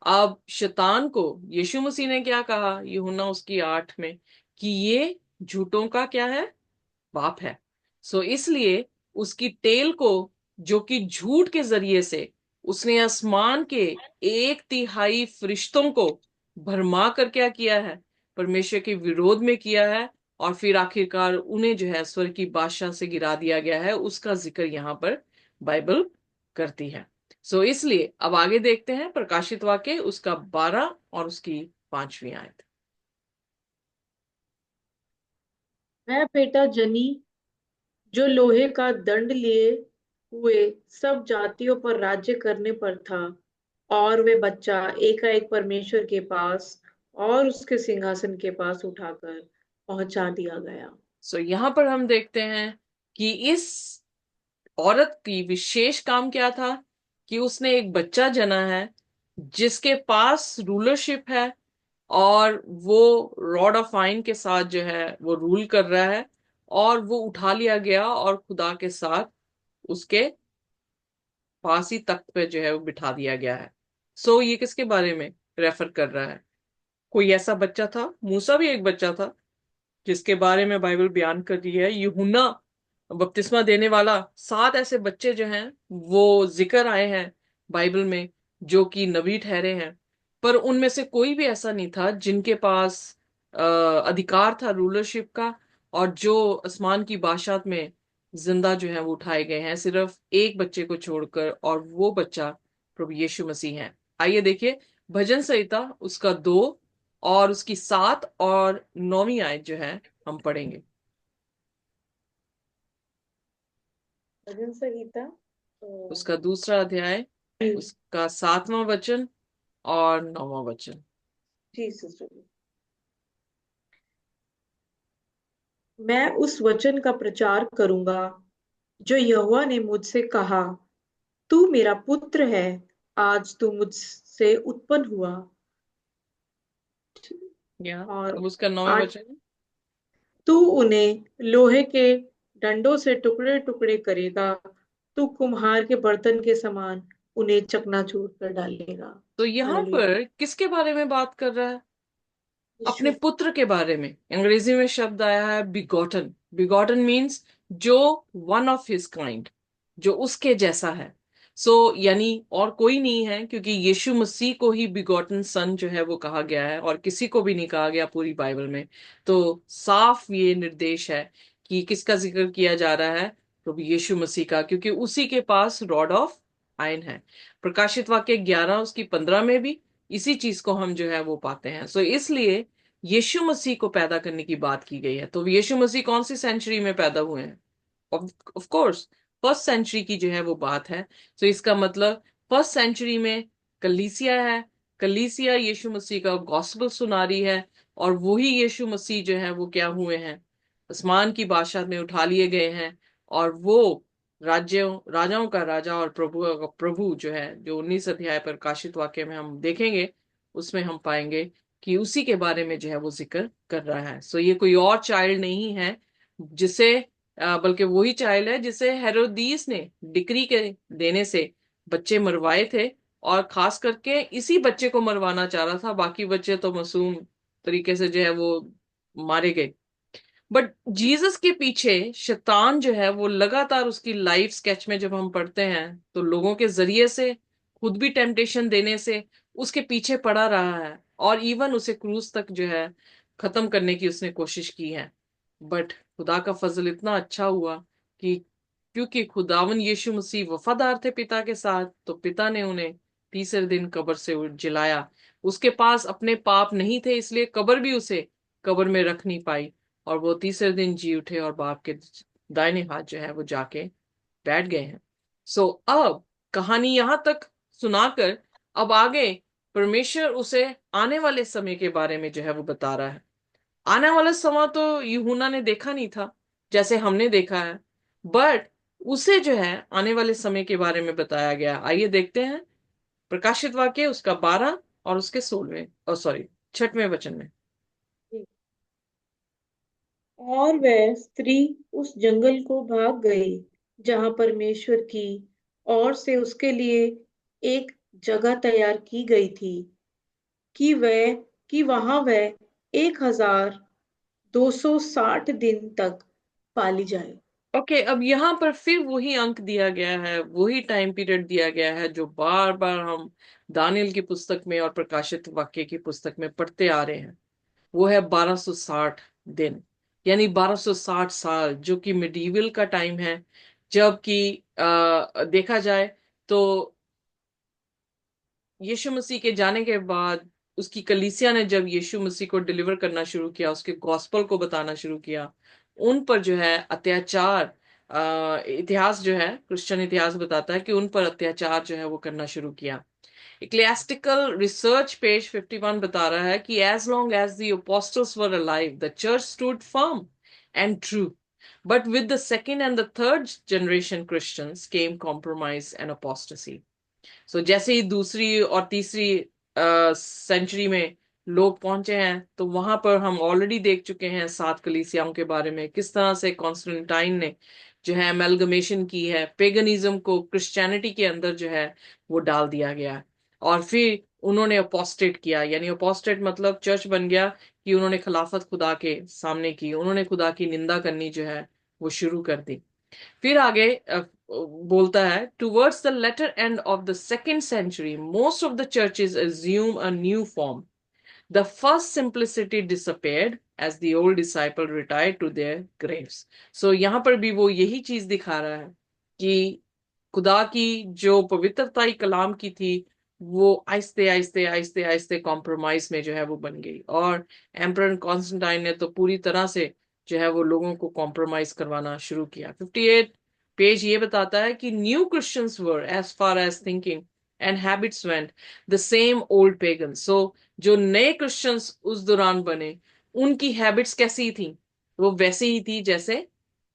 Speaker 1: अब शैतान को यीशु मसीह ने क्या कहा यूहन्ना उसकी 8 में? कि ये झूठों का क्या है? बाप है। सो इसलिए उसकी टेल को, जो कि झूठ के जरिए से उसने आसमान के 1/3 फरिश्तों को भरमा कर क्या किया है? परमेश्वर के विरोध में किया है। और फिर आखिरकार उन्हें जो है स्वर्ग की बादशाह से गिरा दिया गया है, उसका जिक्र यहाँ पर बाइबल करती है। सो इसलिए अब आगे देखते हैं प्रकाशित वाक्य उसका 12 और उसकी 5वीं आयत।
Speaker 2: वह बेटा जनी जो लोहे का दंड लिए हुए सब जातियों पर राज्य करने पर था, और वे बच्चा एकाएक परमेश्वर के पास और उसके सिंहासन के पास उठाकर पहुंचा दिया गया।
Speaker 1: सो यहाँ पर हम देखते हैं कि इस औरत की विशेष काम क्या था कि उसने एक बच्चा जना है जिसके पास रूलरशिप है, और वो रॉड ऑफ आयन के साथ जो है वो रूल कर रहा है, और वो उठा लिया गया और खुदा के साथ उसके पास ही तख्त पे जो है वो बिठा दिया गया है। सो ये किसके बारे में रेफर कर रहा है? कोई ऐसा बच्चा था, मूसा भी एक बच्चा था, जिसके बारे में बाइबल बयान कर रही है, यूहन्ना बपतिस्मा देने वाला। 7 ऐसे बच्चे जो हैं वो जिक्र आए हैं बाइबल में, जो कि नबी ठहरे हैं, पर उनमें से कोई भी ऐसा नहीं था जिनके पास अधिकार था रूलरशिप का, और जो आसमान की बादशाहत में जिंदा जो है वो उठाए गए हैं, सिर्फ एक बच्चे को छोड़कर, और वो बच्चा प्रभु यीशु मसीह है। आइए देखिए भजन संहिता उसका 2 और उसकी 7 और 9वीं आयत जो है हम पढ़ेंगे।
Speaker 2: भजन संहिता
Speaker 1: उसका दूसरा अध्याय, उसका 7वां वचन और 9वां वचन।
Speaker 2: जी सिस्टर। मैं उस वचन का प्रचार करूंगा जो यहोवा ने मुझसे कहा, तू मेरा पुत्र है, आज तू मुझसे उत्पन्न हुआ।
Speaker 1: या
Speaker 2: और
Speaker 1: अब उसका 9वां
Speaker 2: आज
Speaker 1: वचन।
Speaker 2: तू उन्हें लोहे के डंडों से टुकड़े टुकड़े करेगा, तू कुम्हार के बर्तन के समान उन्हें चकनाचूर कर डालेगा।
Speaker 1: तो यहाँ
Speaker 2: हालेलुया।
Speaker 1: पर किसके बारे में बात कर रहा है? अपने
Speaker 2: यीशु।
Speaker 1: पुत्र के बारे में। अंग्रेजी में शब्द आया है बिगॉटन। बिगॉटन मीन्स जो वन ऑफ हिज काइंड, जो उसके जैसा है। यानी और कोई नहीं है, क्योंकि यीशु मसीह को ही बिगॉटन सन जो है वो कहा गया है, और किसी को भी नहीं कहा गया पूरी बाइबल में। तो साफ ये निर्देश है कि किसका जिक्र किया जा रहा है? प्रभु यीशु मसीह का, क्योंकि उसी के पास रॉड ऑफ आयन है। प्रकाशित वाक्य 11 उसकी 15 में भी इसी चीज को हम जो है वो पाते हैं। इसलिए यीशु मसीह को पैदा करने की बात की गई है। तो यीशु मसीह कौन सी सेंचुरी में पैदा हुए हैं? ऑफ कोर्स फर्स्ट सेंचुरी की जो है वो बात है। इसका मतलब फर्स्ट सेंचुरी में कलीसिया है। कलीसिया यीशु मसीह का गॉस्पेल सुना रही है, और वही यीशु मसीह जो है वो क्या हुए हैं? आसमान की बादशाह में उठा लिए गए हैं, और वो राज्यों राजाओं का राजा और प्रभु का प्रभु जो है, जो 19 अध्याय प्रकाशित वाक्य में हम देखेंगे, उसमें हम पाएंगे कि उसी के बारे में जो है वो जिक्र कर रहा है। ये कोई और चाइल्ड नहीं है, जिसे बल्कि वही चाइल्ड है जिसे हेरोदीस ने डिक्री के देने से बच्चे मरवाए थे, और खास करके इसी बच्चे को मरवाना चाह रहा था। बाकी बच्चे तो मासूम तरीके से जो है वो मारे गए। बट जीसस के पीछे शैतान जो है वो लगातार उसकी लाइफ स्केच में जब हम पढ़ते हैं, तो लोगों के जरिए से, खुद भी टेम्पटेशन देने से उसके पीछे पड़ा रहा है, और इवन उसे क्रूस तक जो है खत्म करने की उसने कोशिश की है। बट खुदा का फजल इतना अच्छा हुआ कि क्योंकि खुदावन यीशु मसीह वफादार थे पिता के साथ, तो पिता ने उन्हें तीसरे दिन कब्र से जिलाया। उसके पास अपने पाप नहीं थे, इसलिए कब्र भी उसे कब्र में रख नहीं पाई, और वो तीसरे दिन जी उठे और बाप के दाहिने हाथ जो है वो जाके बैठ गए हैं। अब कहानी यहां तक सुनाकर, अब आगे परमेश्वर उसे आने वाले समय के बारे में जो है वो बता रहा है। आने वाला समय तो यूहन्ना ने देखा नहीं था जैसे हमने देखा है, बट उसे जो है आने वाले समय के बारे में बताया गया। आइए देखते हैं प्रकाशित वाक्य उसका 12 और उसके 16वें, और सॉरी 6वें वचन में।
Speaker 2: और वह स्त्री उस जंगल को भाग गई जहां परमेश्वर की ओर से उसके लिए एक जगह तैयार की गई थी, कि वह कि वहां वह 1260 दिन तक पाली जाए।
Speaker 1: ओके, अब यहाँ पर फिर वही अंक दिया गया है, वही टाइम पीरियड दिया गया है जो बार बार हम दानियल की पुस्तक में और प्रकाशित वाक्य की पुस्तक में पढ़ते आ रहे हैं। वो है 1260 दिन, यानी 1260 साल, जो कि मिडीवल का टाइम है। जबकि देखा जाए तो यीशु मसीह के जाने के बाद उसकी कलीसिया ने जब यीशु मसीह को डिलीवर करना शुरू किया, उसके गॉस्पल को बताना शुरू किया, उन पर जो है अत्याचार, इतिहास जो है, क्रिश्चियन इतिहास बताता है कि उन पर अत्याचार जो है वो करना शुरू किया। इक्लेसिस्टिकल रिसर्च पेज 51 बता रहा है कि as long as the apostles were alive the church stood firm and true, but with the second and the third generation Christians came compromise and apostasy. जैसे ही दूसरी और तीसरी सेंचुरी में लोग पहुंचे हैं, तो वहां पर हम ऑलरेडी देख चुके हैं 7 कलीसियाओं के बारे में, किस तरह से कॉन्स्टेंटाइन ने जो है एमेलगमेशन की है, पेगनिज्म को क्रिश्चियनिटी के अंदर जो है वो डाल दिया गया। और फिर उन्होंने अपोस्टेट किया, यानी अपोस्टेट मतलब चर्च बन गया कि उन्होंने खिलाफत खुदा के सामने की, उन्होंने खुदा की निंदा करनी जो है वो शुरू कर दी। फिर आगे बोलता है, towards the latter end of the second century most of the churches assume a new form. The first simplicity disappeared as the old disciple retired to their graves. So यहां पर भी वो यही चीज दिखा रहा है कि खुदा की जो पवित्रता ही कलाम की थी, वो आहिस्ते आहिस्ते आहिस्ते आहिस्ते कॉम्प्रोमाइज में जो है वो बन गई। और एम्परर कॉन्स्टेंटाइन ने तो पूरी तरह से जो है वो लोगों को कॉम्प्रोमाइज करवाना शुरू किया। 58 पेज ये बताता है कि new Christians were as far as thinking and habits went the same old pagan. So जो नए क्रिश्चियंस उस दौरान बने, उनकी हैबिट्स कैसी थी? वो वैसी ही थी जैसे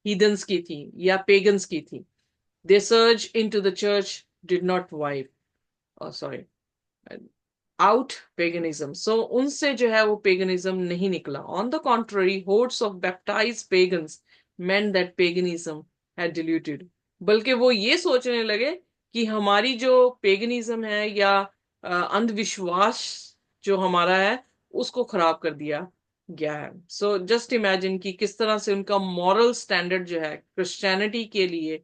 Speaker 1: हीदन्स की थी या पेगन्स की थी। Their surge into the church did not wipe, oh sorry, out paganism. So उनसे जो है वो paganism नहीं निकला. On the contrary, hordes of baptized pagans meant that paganism had diluted. बल्कि वो ये सोचने लगे कि हमारी जो पेगनिज्म है या अंधविश्वास जो हमारा है, उसको खराब कर दिया गया है। सो जस्ट इमेजिन कि किस तरह से उनका मॉरल स्टैंडर्ड जो है क्रिश्चियनिटी के लिए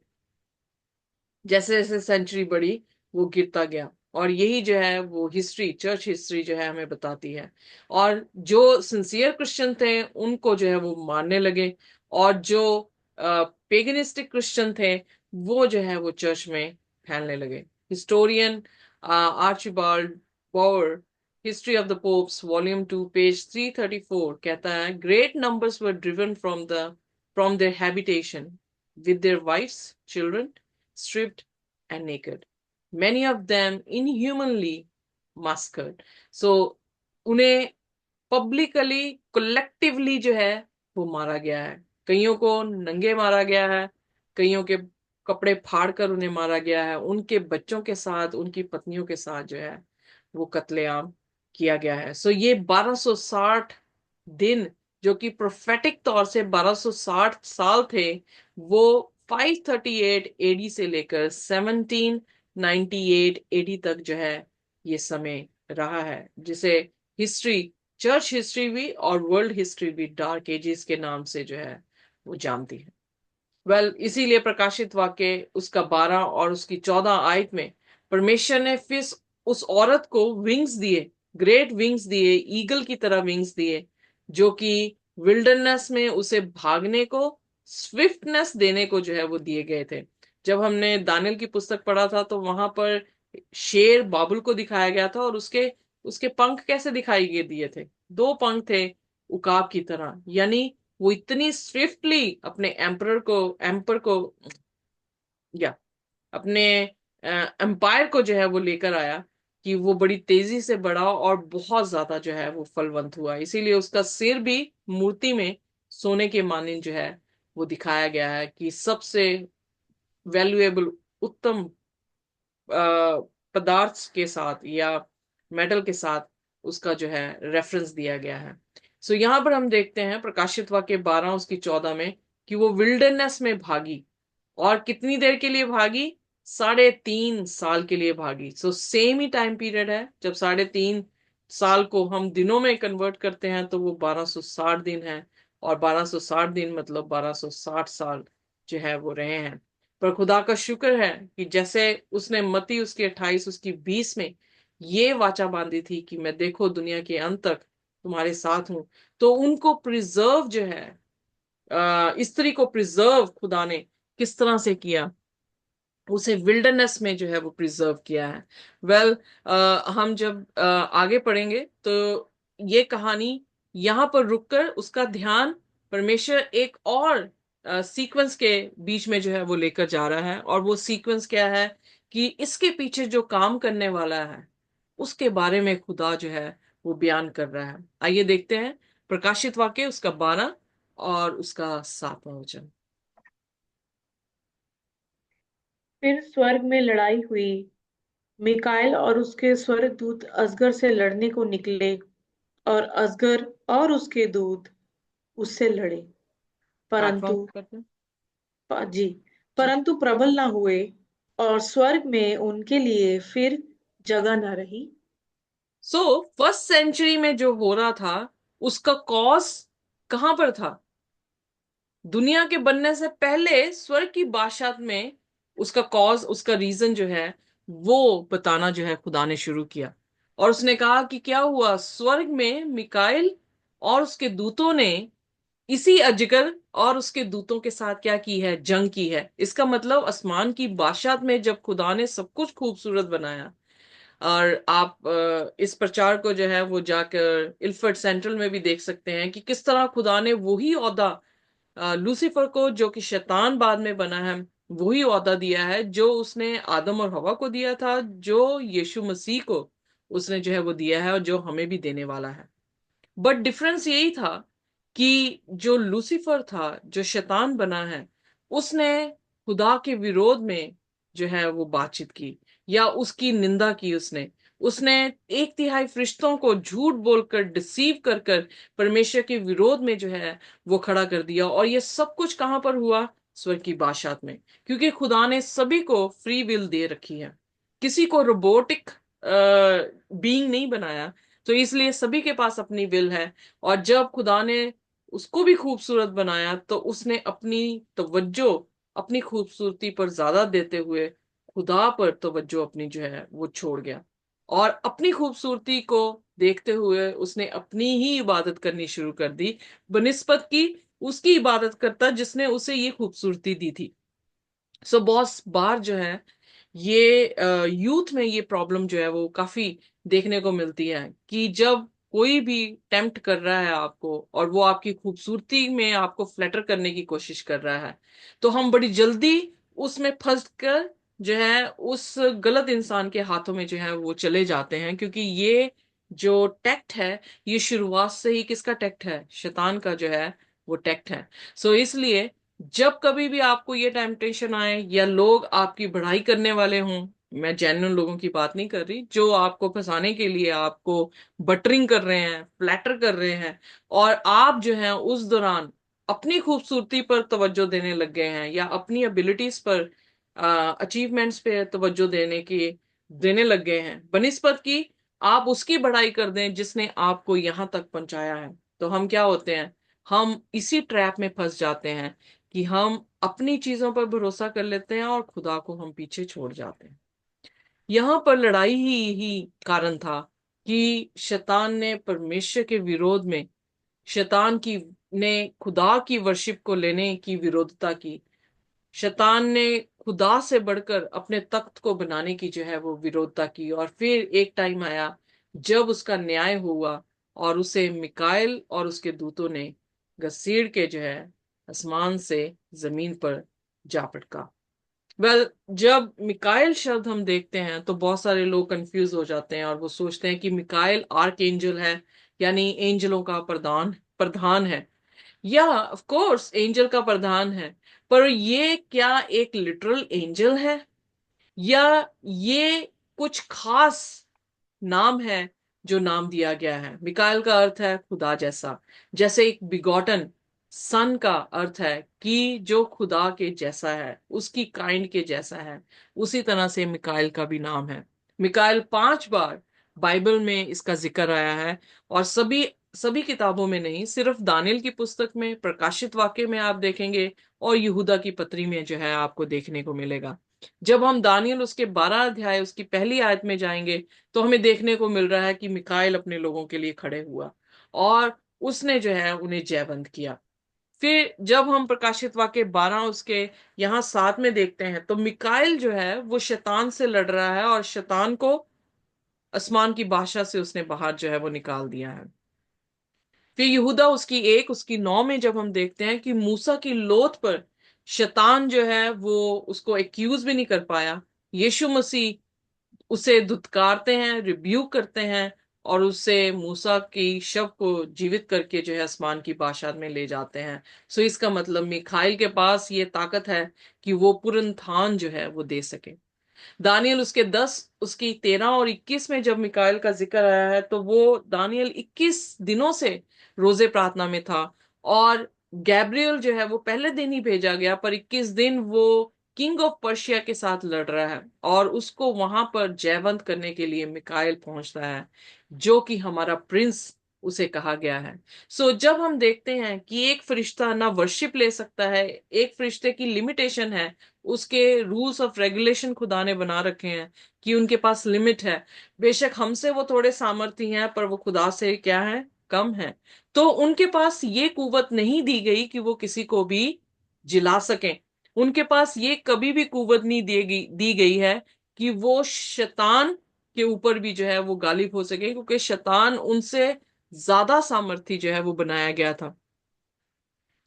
Speaker 1: जैसे जैसे सेंचुरी बढ़ी वो गिरता गया। और यही जो है वो हिस्ट्री, चर्च हिस्ट्री जो है हमें बताती है। और जो सिंसियर क्रिश्चियन थे उनको जो है वो मारने लगे, और जो पेगनिस्टिक क्रिश्चियन थे वो जो है वो चर्च में फैलने लगे। Historian Archibald Bower, history of the Popes volume 2 page 334 कहता है, great numbers were driven from their habitation with their wives, children, stripped and naked. Many of them inhumanly massacred. So उन्हें पब्लिकली कलेक्टिवली जो है वो मारा गया है। कईयों को नंगे मारा गया है, कईयों के कपड़े फाड़ कर उन्हें मारा गया है, उनके बच्चों के साथ, उनकी पत्नियों के साथ जो है वो कत्लेआम किया गया है। सो ये 1260 दिन जो कि प्रोफेटिक तौर से 1260 साल थे, वो 538 एडी से लेकर 1798 एडी तक जो है ये समय रहा है, जिसे हिस्ट्री, चर्च हिस्ट्री भी और वर्ल्ड हिस्ट्री भी डार्क एजेस के नाम से जो है वो जानती है। इसीलिए प्रकाशित वाक्य उसका 12 और उसकी 14 आयत में परमेश्वर ने फिर उस औरत को विंग्स दिए, ग्रेट विंग्स दिए, ईगल की तरह विंग्स दिए, जो कि विल्डरनेस में उसे भागने को, स्विफ्टनेस देने को जो है वो दिए गए थे। जब हमने दानियल की पुस्तक पढ़ा था तो वहां पर शेर बाबुल को दिखाया गया था, और उसके उसके पंख कैसे दिखाई दिए थे? 2 पंख थे उकाब की तरह। यानी वो इतनी स्विफ्टली अपने एम्पर को या अपने एम्पायर को जो है वो लेकर आया, कि वो बड़ी तेजी से बढ़ा और बहुत ज्यादा जो है वो फलवंत हुआ। इसीलिए उसका सिर भी मूर्ति में सोने के मानिंद जो है वो दिखाया गया है, कि सबसे वैल्यूएबल, उत्तम पदार्थ के साथ या मेटल के साथ उसका जो है रेफरेंस दिया गया है। सो यहाँ पर हम देखते हैं प्रकाशित वाक्य 12 उसकी 14 में कि वो विल्डरनेस में भागी, और कितनी देर के लिए भागी? 3.5 साल के लिए भागी। सो सेम ही टाइम पीरियड है। जब 3.5 साल को हम दिनों में कन्वर्ट करते हैं तो वो 1260 दिन है, और 1260 दिन मतलब 1260 साल जो है वो रहे हैं। पर खुदा का शुक्र है कि जैसे उसने मत्ती उसकी 28 उसकी 20 में ये वाचा बांधी थी कि मैं देखो दुनिया के अंत तक तुम्हारे साथ हूं, तो उनको प्रिजर्व जो है, स्त्री को प्रिजर्व खुदा ने किस तरह से किया? उसे विल्डरनेस में जो है वो प्रिजर्व किया है। वेल हम जब आगे पढ़ेंगे तो ये कहानी यहां पर रुककर उसका ध्यान परमेश्वर एक और सीक्वेंस के बीच में जो है वो लेकर जा रहा है। और वो सीक्वेंस क्या है? कि इसके पीछे जो काम करने वाला है उसके बारे में खुदा जो है वो बयान कर रहा है। आइए देखते हैं प्रकाशित वाक्य उसका 12 और उसका 7वां वचन।
Speaker 2: फिर स्वर्ग में लड़ाई हुई। मिकाएल और उसके स्वर्गदूत अजगर से लड़ने को निकले, और अजगर और उसके दूत उससे लड़े,
Speaker 1: आठवां
Speaker 2: परंतु
Speaker 1: करते हैं।
Speaker 2: जी,
Speaker 1: जी।
Speaker 2: परंतु प्रबल न हुए, और स्वर्ग में उनके लिए फिर जगह न रही।
Speaker 1: सो फर्स्ट सेंचुरी में जो हो रहा था, उसका कॉज कहां पर था? दुनिया के बनने से पहले स्वर्ग की बादशाहत में उसका कॉज, उसका रीजन जो है वो बताना जो है खुदा ने शुरू किया। और उसने कहा कि क्या हुआ, स्वर्ग में मिकाइल और उसके दूतों ने इसी अजगर और उसके दूतों के साथ क्या की है, जंग की है। इसका मतलब आसमान की बादशाहत में जब खुदा ने सब कुछ खूबसूरत बनाया, और आप इस प्रचार को जो है वो जाकर इल्फर्ट सेंट्रल में भी देख सकते हैं कि किस तरह खुदा ने वही ओहदा लूसीफर को, जो कि शैतान बाद में बना है, वही ओहदा दिया है जो उसने आदम और हवा को दिया था, जो यीशु मसीह को उसने जो है वो दिया है, और जो हमें भी देने वाला है। बट डिफरेंस यही था कि जो लूसीफर था, जो शैतान बना है, उसने खुदा के विरोध में जो है वो बातचीत की, या उसकी निंदा की। उसने उसने एक तिहाई फरिश्तों को झूठ बोलकर, डिसीव कर कर परमेश्वर के विरोध में जो है वो खड़ा कर दिया। और ये सब कुछ कहां पर हुआ? स्वर्ग की बादशाहत में। क्योंकि खुदा ने सभी को फ्री विल दे रखी है, किसी को रोबोटिक बीइंग नहीं बनाया, तो इसलिए सभी के पास अपनी विल है। और जब खुदा ने उसको भी खूबसूरत बनाया, तो उसने अपनी तवज्जो अपनी खूबसूरती पर ज्यादा देते हुए खुदा पर तवज्जो अपनी जो है वो छोड़ गया। और अपनी खूबसूरती को देखते हुए उसने अपनी ही इबादत करनी शुरू कर दी, बनिस्बत की उसकी इबादत करता जिसने उसे ये खूबसूरती दी थी। सो बहुत बार जो है ये यूथ में ये प्रॉब्लम जो है वो काफी देखने को मिलती है कि जब कोई भी टेम्प्ट कर रहा है आपको, और वो आपकी खूबसूरती में आपको फ्लैटर करने की कोशिश कर रहा है, तो हम बड़ी जल्दी उसमें फंस कर जो है उस गलत इंसान के हाथों में जो है वो चले जाते हैं। क्योंकि ये जो टैक्ट है, ये शुरुआत से ही किसका टैक्ट है? शैतान का जो है वो टैक्ट है। सो इसलिए जब कभी भी आपको ये टेम्पटेशन आए, या लोग आपकी बढ़ाई करने वाले हों, मैं जेन्युइन लोगों की बात नहीं कर रही, जो आपको फंसाने के लिए आपको बटरिंग कर रहे हैं, फ्लैटर कर रहे हैं, और आप जो है उस दौरान अपनी खूबसूरती पर तवज्जो देने लग गए हैं, या अपनी एबिलिटीज पर, अचीवमेंट्स पे तवज्जो देने लग गए हैं, बनिस्बत की आप उसकी बढ़ाई कर दें जिसने आपको यहां तक पहुंचाया है, तो हम क्या होते हैं? हम इसी ट्रैप में फंस जाते हैं कि हम अपनी चीजों पर भरोसा कर लेते हैं और खुदा को हम पीछे छोड़ जाते हैं। यहां पर लड़ाई ही कारण था कि शैतान ने परमेश्वर के विरोध में, शैतान की ने खुदा की वर्शिप को लेने की विरोधता की। शैतान ने खुदा से बढ़कर अपने तख्त को बनाने की जो है वो विरोधता की। और फिर एक टाइम आया जब उसका न्याय हुआ, और उसे मिकाएल और उसके दूतों ने घसीड़ के जो है आसमान से जमीन पर जा पटका। जब मिकाएल शब्द हम देखते हैं तो बहुत सारे लोग कंफ्यूज हो जाते हैं, और वो सोचते हैं कि मिकाएल आर्क एंजल है, यानी एंजलों का प्रधान प्रधान है। या ऑफ कोर्स एंजल का प्रधान है, पर ये क्या एक लिटरल एंजल है, या ये कुछ खास नाम है जो नाम दिया गया है? मिकाएल का अर्थ है खुदा जैसा। जैसे एक बिगॉटन सन का अर्थ है कि जो खुदा के जैसा है, उसकी काइंड के जैसा है, उसी तरह से मिकाएल का भी नाम है। मिकाएल 5 बार बाइबल में इसका जिक्र आया है, और सभी सभी किताबों में नहीं, सिर्फ दानियल की पुस्तक में, प्रकाशित वाक्य में आप देखेंगे, और यहूदा की पत्री में जो है आपको देखने को मिलेगा। जब हम दानियल उसके 12 अध्याय उसकी पहली आयत में जाएंगे, तो हमें देखने को मिल रहा है कि मिकाएल अपने लोगों के लिए खड़े हुआ, और उसने जो है उन्हें जयवंत किया। फिर जब हम प्रकाशित वाक्य 12 उसके यहाँ 7 में देखते हैं, तो मिकाएल जो है वो शैतान से लड़ रहा है, और शैतान को आसमान की भाषा से उसने बाहर जो है वो निकाल दिया है। फिर यहूदा उसकी 9 में जब हम देखते हैं कि मूसा की लोथ पर शैतान जो है वो उसको एक्यूज भी नहीं कर पाया, यीशु मसीह उसे धुतकारते हैं, रिब्यूक करते हैं, और उससे मूसा की शव को जीवित करके जो है आसमान की बादशाह में ले जाते हैं। सो इसका मतलब मिखाइल के पास ये ताकत है कि वो पुनरुत्थान जो है वो दे सके। दानियल उसके 10 उसकी 13 और 21 में जब मिकाएल का जिक्र आया है तो वो दानियल 21 दिनों से रोजे प्रार्थना में था। और गैब्रियल जो है वो पहले दिन ही भेजा गया, पर 21 दिन वो किंग ऑफ पर्शिया के साथ लड़ रहा है और उसको वहां पर जयवंत करने के लिए मिकाएल पहुंचता है, जो कि हमारा प्रिंस उसे कहा गया है। सो जब हम देखते हैं कि एक फरिश्ता ना वर्शिप ले सकता है, एक फरिश्ते की लिमिटेशन है, उसके रूल्स ऑफ रेगुलेशन खुदा ने बना रखे हैं कि उनके पास लिमिट है। बेशक हमसे वो थोड़े सामर्थी हैं, पर वो खुदा से क्या है, कम है। तो उनके पास ये कुवत नहीं दी गई कि वो किसी को भी जिला सकें। उनके पास ये कभी भी कुवत नहीं दी गई है कि वो शैतान के ऊपर भी जो है वो गालिब हो सके, क्योंकि शैतान उनसे ज्यादा सामर्थी जो है वो बनाया गया था।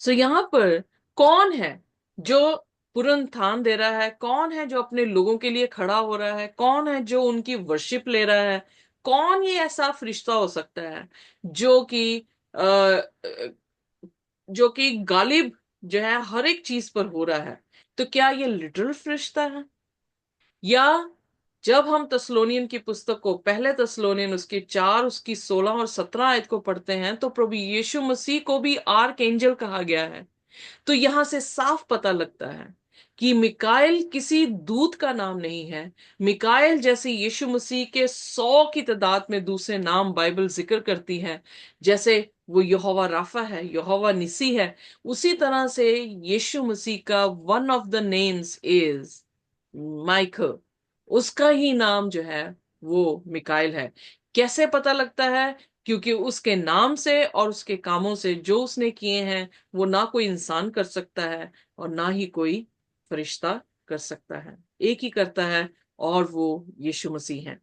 Speaker 1: सो यहाँ पर कौन है जो पुनरुत्थान दे रहा है, कौन है जो अपने लोगों के लिए खड़ा हो रहा है, कौन है जो उनकी वर्शिप ले रहा है, कौन ये ऐसा फरिश्ता हो सकता है जो कि जो कि गालिब जो है हर एक चीज पर हो रहा है। तो क्या ये लिटरल फरिश्ता है, या जब हम तस्लोनियन की पुस्तक को, पहले तस्लोनियन उसकी 4 उसकी 16 और 17 आयत को पढ़ते हैं तो प्रभु यीशु मसीह को भी आर्क एंजल कहा गया है। तो यहां से साफ पता लगता है कि मिकाएल किसी दूत का नाम नहीं है। मिकाएल जैसे यीशु मसीह के 100 की तादाद में दूसरे नाम बाइबल जिक्र करती है, जैसे वो यहोवा राफा है, यहोवा निसी है, उसी तरह से यीशु मसीह का one of the names is Michael. उसका ही नाम जो है वो मिकाइल है। कैसे पता लगता है? क्योंकि उसके नाम से और उसके कामों से जो उसने किए हैं वो ना कोई इंसान कर सकता है और ना ही कोई फरिश्ता कर सकता है, एक ही करता है, और वो यीशु मसीह है।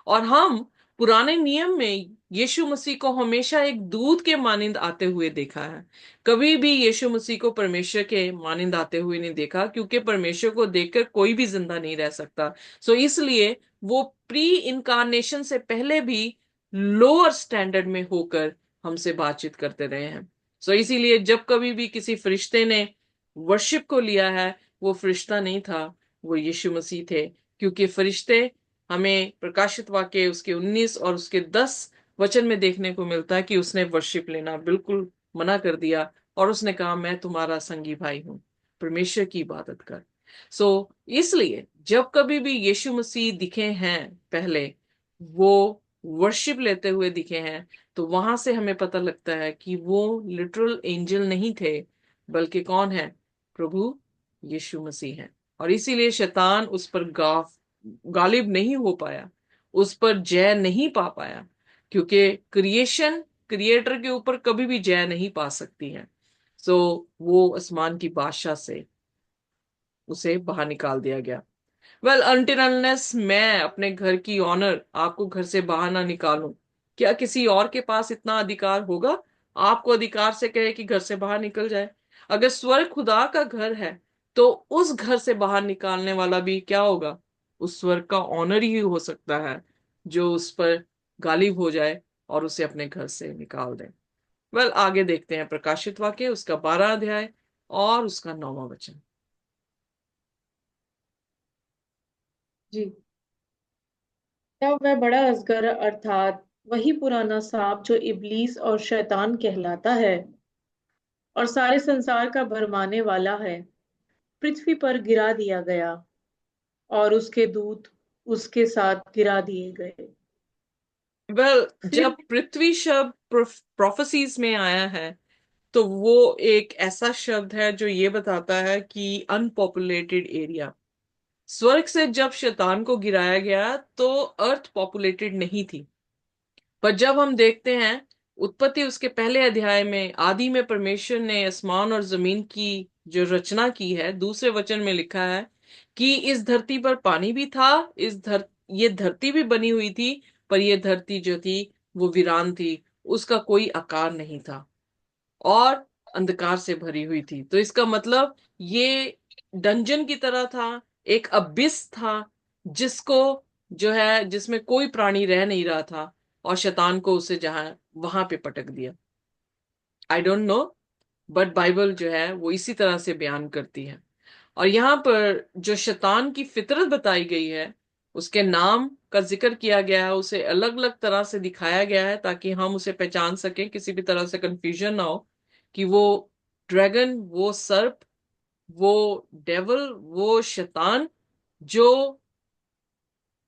Speaker 1: और हम पुराने नियम में यीशु मसीह को हमेशा एक दूत के मानिंद आते हुए देखा है। कभी भी यीशु मसीह को परमेश्वर के मानिंद आते हुए नहीं देखा, क्योंकि परमेश्वर को देखकर कोई भी जिंदा नहीं रह सकता। सो इसलिए वो प्री इनकारनेशन से पहले भी लोअर स्टैंडर्ड में होकर हमसे बातचीत करते रहे हैं। सो इसीलिए जब कभी भी किसी फरिश्ते ने वर्शिप को लिया है, वो फरिश्ता नहीं था, वो यीशु मसीह थे। क्योंकि फरिश्ते हमें प्रकाशित वाक्य उसके 19 और उसके 10 वचन में देखने को मिलता है कि उसने वर्शिप लेना बिल्कुल मना कर दिया और उसने कहा मैं तुम्हारा संगी भाई हूं, परमेश्वर की इबादत कर। इसलिए जब कभी भी यीशु मसीह दिखे हैं पहले, वो वर्शिप लेते हुए दिखे हैं, तो वहां से हमें पता लगता है कि वो लिटरल एंजल नहीं थे, बल्कि कौन है, प्रभु यीशु मसीह है। और इसीलिए शैतान उस पर गालिब नहीं हो पाया, उस पर जय नहीं पा पाया, क्योंकि क्रिएशन क्रिएटर के ऊपर कभी भी जय नहीं पा सकती है। सो वो आसमान की बादशाह से उसे बाहर निकाल दिया गया। वेल, अनटिल अनलेस मैं अपने घर की ऑनर आपको घर से बाहर ना निकालूं, क्या किसी और के पास इतना अधिकार होगा आपको अधिकार से कहे कि घर से बाहर निकल जाए? अगर स्वर्ग खुदा का घर है, तो उस घर से बाहर निकालने वाला भी क्या होगा, उस स्वर्ग का ऑनर ही हो सकता है, जो उस पर गालिब हो जाए और उसे अपने घर से निकाल दे। वेल, आगे देखते हैं प्रकाशित वाक्य उसका 12 अध्याय और उसका 9वां वचन।
Speaker 2: जी। तब वह बड़ा अजगर अर्थात वही पुराना सांप जो इब्लीस और शैतान कहलाता है और सारे संसार का भरमाने वाला है, पृथ्वी पर गिरा दिया गया और उसके दूत उसके साथ गिरा दिए गए।
Speaker 1: वेल,
Speaker 2: फिर
Speaker 1: जब पृथ्वी शब्द प्रोफेसीज में आया है, तो वो एक ऐसा शब्द है जो ये बताता है कि अनपॉपुलेटेड एरिया। स्वर्ग से जब शैतान को गिराया गया तो अर्थ पॉपुलेटेड नहीं थी। पर जब हम देखते हैं उत्पत्ति उसके पहले अध्याय में, आदि में परमेश्वर ने आसमान और जमीन की जो रचना की है, दूसरे वचन में लिखा है कि इस धरती पर पानी भी था, ये धरती भी बनी हुई थी, पर यह धरती जो थी वो वीरान थी, उसका कोई आकार नहीं था और अंधकार से भरी हुई थी। तो इसका मतलब ये डंजन की तरह था, एक अबिस था, जिसको जो है जिसमें कोई प्राणी रह नहीं रहा था, और शैतान को उसे जहां वहां पे पटक दिया। I don't know, but Bible जो है वो इसी तरह से बयान करती है। और यहाँ पर जो शैतान की फितरत बताई गई है, उसके नाम का जिक्र किया गया है, उसे अलग अलग तरह से दिखाया गया है ताकि हम उसे पहचान सकें, किसी भी तरह से कंफ्यूजन ना हो कि वो ड्रैगन, वो सर्प, वो डेवल, वो शैतान जो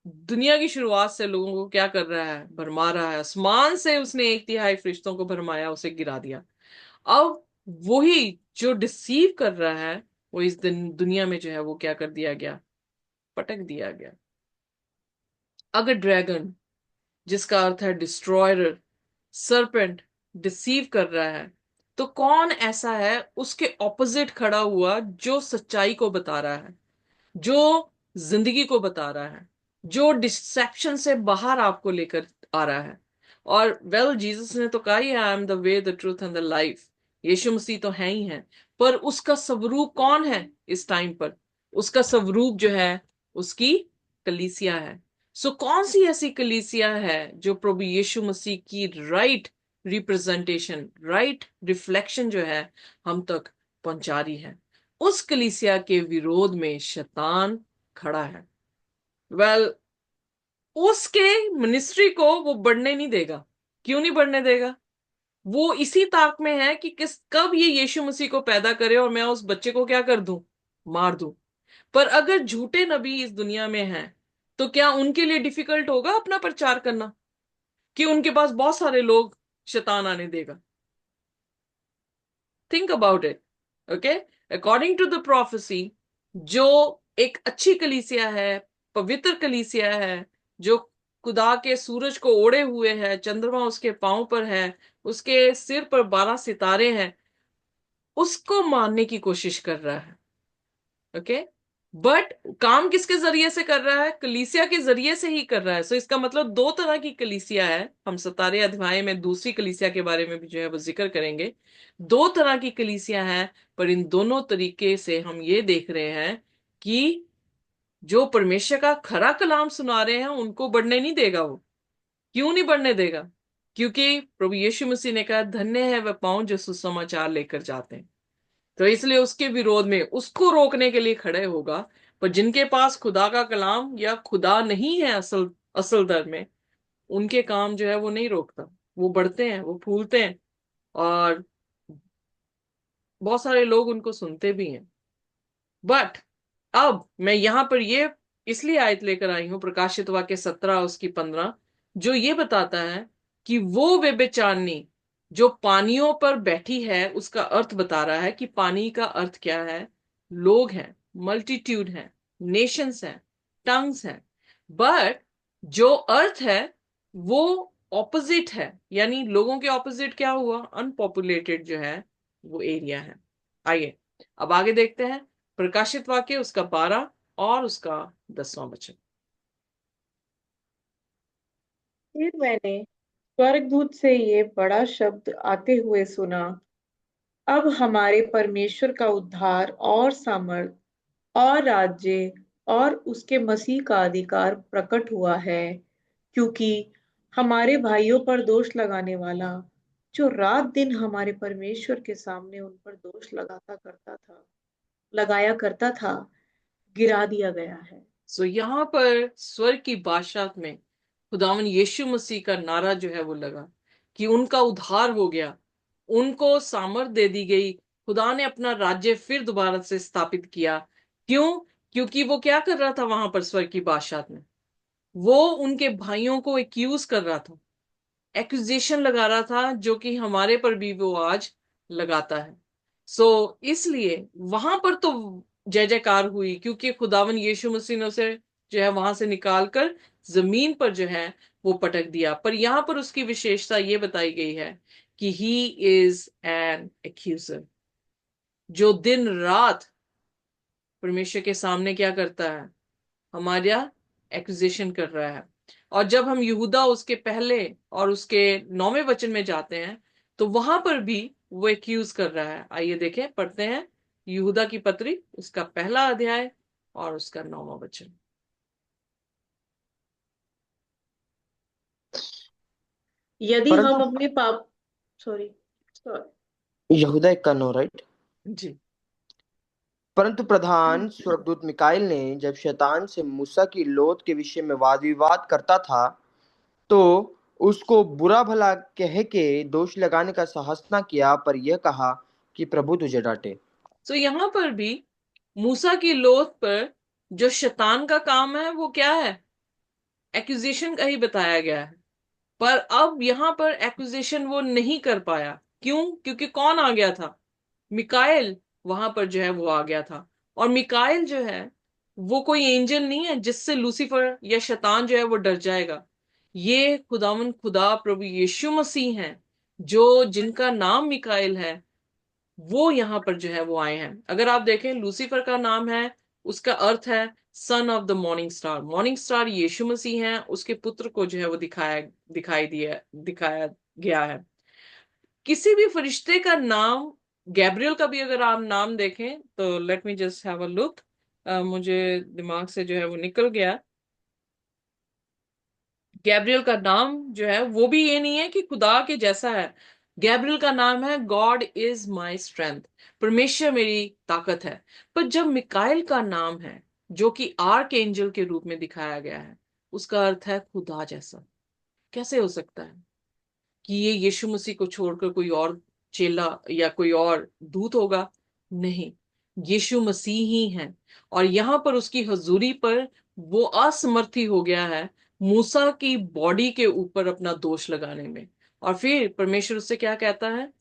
Speaker 1: दुनिया की शुरुआत से लोगों को क्या कर रहा है, भरमा रहा है। आसमान से उसने एक तिहाई फरिश्तों को भरमाया, उसे गिरा दिया। अब वही जो डिसीव कर रहा है, वो इस दिन दुनिया में जो है वो क्या कर दिया गया, पटक दिया गया। अगर ड्रैगन, जिसका अर्थ है डिस्ट्रॉयर, सरपेंट डिसीव कर रहा है, तो कौन ऐसा है उसके ऑपोजिट खड़ा हुआ जो सच्चाई को बता रहा है, जो जिंदगी को बता रहा है, जो डिसेप्शन से बाहर आपको लेकर आ रहा है। और वेल जीसस ने तो कहा ही, I am the way the truth and the life. यीशु मसीह तो है ही है, पर उसका स्वरूप कौन है इस टाइम पर? उसका स्वरूप जो है, उसकी कलीसिया है। सो कौन सी ऐसी कलीसिया है जो प्रभु यीशु मसीह की राइट रिप्रेजेंटेशन, राइट रिफ्लेक्शन जो है हम तक पहुंचा रही है? उस कलीसिया के विरोध में शैतान खड़ा है। वेल, उसके मिनिस्ट्री को वो बढ़ने नहीं देगा। क्यों नहीं बढ़ने देगा? वो इसी ताक में है कि किस कब ये यीशु मसीह को पैदा करे और मैं उस बच्चे को क्या कर दूं, मार दूं। पर अगर झूठे नबी इस दुनिया में हैं, तो क्या उनके लिए डिफिकल्ट होगा अपना प्रचार करना, कि उनके पास बहुत सारे लोग शैतान आने देगा? Think about it. Okay, according to the prophecy, जो एक अच्छी कलीसिया है, पवित्र कलीसिया है, जो खुदा के सूरज को ओढ़े हुए है, चंद्रमा उसके पांव पर है, उसके सिर पर 12 सितारे हैं, उसको मारने की कोशिश कर रहा है। ओके, बट काम किसके जरिए से कर रहा है? कलीसिया के जरिए से ही कर रहा है। सो इसका मतलब दो तरह की कलीसिया है। हम 17 अध्याय में दूसरी कलीसिया के बारे में भी जो है वो जिक्र करेंगे। दो तरह की कलीसिया है, पर इन दोनों तरीके से हम ये देख रहे हैं कि जो परमेश्वर का खरा कलाम सुना रहे हैं उनको बढ़ने नहीं देगा वो। क्यों नहीं बढ़ने देगा? क्योंकि प्रभु यीशु मसीह ने कहा, धन्य है वह पांव जो सुसमाचार लेकर जाते हैं। तो इसलिए उसके विरोध में, उसको रोकने के लिए खड़े होगा। पर जिनके पास खुदा का कलाम या खुदा नहीं है असल असल दर में, उनके काम जो है वो नहीं रोकता। वो बढ़ते हैं, वो फूलते हैं, और बहुत सारे लोग उनको सुनते भी हैं। बट अब मैं यहां पर ये इसलिए आयत लेकर आई हूं, प्रकाशित वाक्य 17 उसकी 15, जो ये बताता है कि वो व्यभिचारिणी जो पानियों पर बैठी है, उसका अर्थ बता रहा है कि पानी का अर्थ क्या है? लोग हैं, मल्टीट्यूड है, नेशंस हैं, टंग्स हैं। बट जो अर्थ है वो ऑपोजिट है, यानी लोगों के ऑपोजिट क्या हुआ? अनपॉपुलेटेड जो है वो एरिया है। आइए अब आगे देखते हैं, प्रकाशित वाक्य उसका 12 और उसका 10वां वचन।
Speaker 2: फिर मैंने स्वर्गदूत से ये बड़ा शब्द आते हुए सुना, अब हमारे परमेश्वर का उद्धार और सामर्थ और राज्य और उसके मसीह का अधिकार प्रकट हुआ है, क्योंकि हमारे भाइयों पर दोष लगाने वाला, जो रात दिन हमारे परमेश्वर के सामने उन पर दोष लगाया करता था, गिरा दिया गया है।
Speaker 1: सो यहाँ पर स्वर्ग की बादशाह में खुदावन यीशु मसीह का नारा जो है वो लगा कि उनका उद्धार हो गया, उनको सामर्थ दे दी गई। खुदा ने अपना राज्य फिर दोबारा से स्थापित किया। क्यों? क्योंकि वो क्या कर रहा था वहां पर स्वर्ग की बादशाह में? वो उनके भाइयों को एक्यूज कर रहा था, एक्यूजेशन लगा रहा था, जो कि हमारे पर भी वो आज लगाता है। इसलिए वहां पर तो जय जयकार हुई, क्योंकि खुदावन यीशु मसीह ने उसे जो है वहां से निकाल कर जमीन पर जो है वो पटक दिया। पर यहां पर उसकी विशेषता ये बताई गई है कि ही इज एन एक्यूजर, जो दिन रात परमेश्वर के सामने क्या करता है? हमारा एक्विजिशन कर रहा है। और जब हम यहूदा उसके पहले और उसके 9वें वचन में जाते हैं, तो वहां पर भी वो एक्यूज कर रहा है। आइए देखें, पढ़ते हैं यहूदा की पत्री उसका पहला अध्याय और उसका 9वां वचन।
Speaker 2: यदि हम
Speaker 3: परंतु
Speaker 2: अपने पाप सॉरी सॉरी
Speaker 3: यहूदा 1 का 9, राइट?
Speaker 1: जी।
Speaker 3: परंतु प्रधान स्वर्गदूत मिकाइल ने जब शैतान से मूसा की लौत के विषय में वाद विवाद करता था, तो उसको बुरा भला कह के दोष लगाने का साहस न किया, पर यह कहा कि प्रभु तुझे डांटे।
Speaker 1: तो यहां पर भी मूसा की लोथ पर जो शैतान का काम है वो क्या है, एक्यूजेशन का ही बताया गया है। पर अब यहां पर एक्यूजेशन वो नहीं कर पाया। क्यों? क्योंकि कौन आ गया था? मिकाएल वहां पर जो है वो आ गया था। और मिकाएल जो है वो कोई एंजल नहीं है जिससे लूसीफर या शैतान जो है वो डर जाएगा। ये खुदावन खुदा प्रभु यीशु मसीह हैं, जो जिनका नाम मिकाएल है, वो यहां पर जो है वो आए हैं। अगर आप देखें, लूसीफर का नाम है, उसका अर्थ है son of the morning star. Morning star यीशु मसीह हैं, उसके पुत्र को जो है वो दिखाया गया है। किसी भी फरिश्ते का नाम, गैब्रियल का भी अगर आप नाम देखें तो let me just have a look, मुझे दिमाग से जो है वो निकल गया। गैब्रियल का नाम जो है वो भी ये नहीं है कि खुदा के जैसा है। गैब्रियल का नाम है गॉड इज माई स्ट्रेंथ, परमेश्वर मेरी ताकत है। पर जब मिकाइल का नाम है, जो कि आर्क एंजल के रूप में दिखाया गया है, उसका अर्थ है खुदा जैसा। कैसे हो सकता है कि ये यीशु मसीह को छोड़कर कोई और चेला या कोई और दूत होगा? नहीं, यीशु मसीह ही है। और यहां पर उसकी हजूरी पर वो असमर्थी हो गया है मूसा की बॉडी के ऊपर अपना दोष लगाने में। और फिर परमेश्वर उससे क्या कहता है?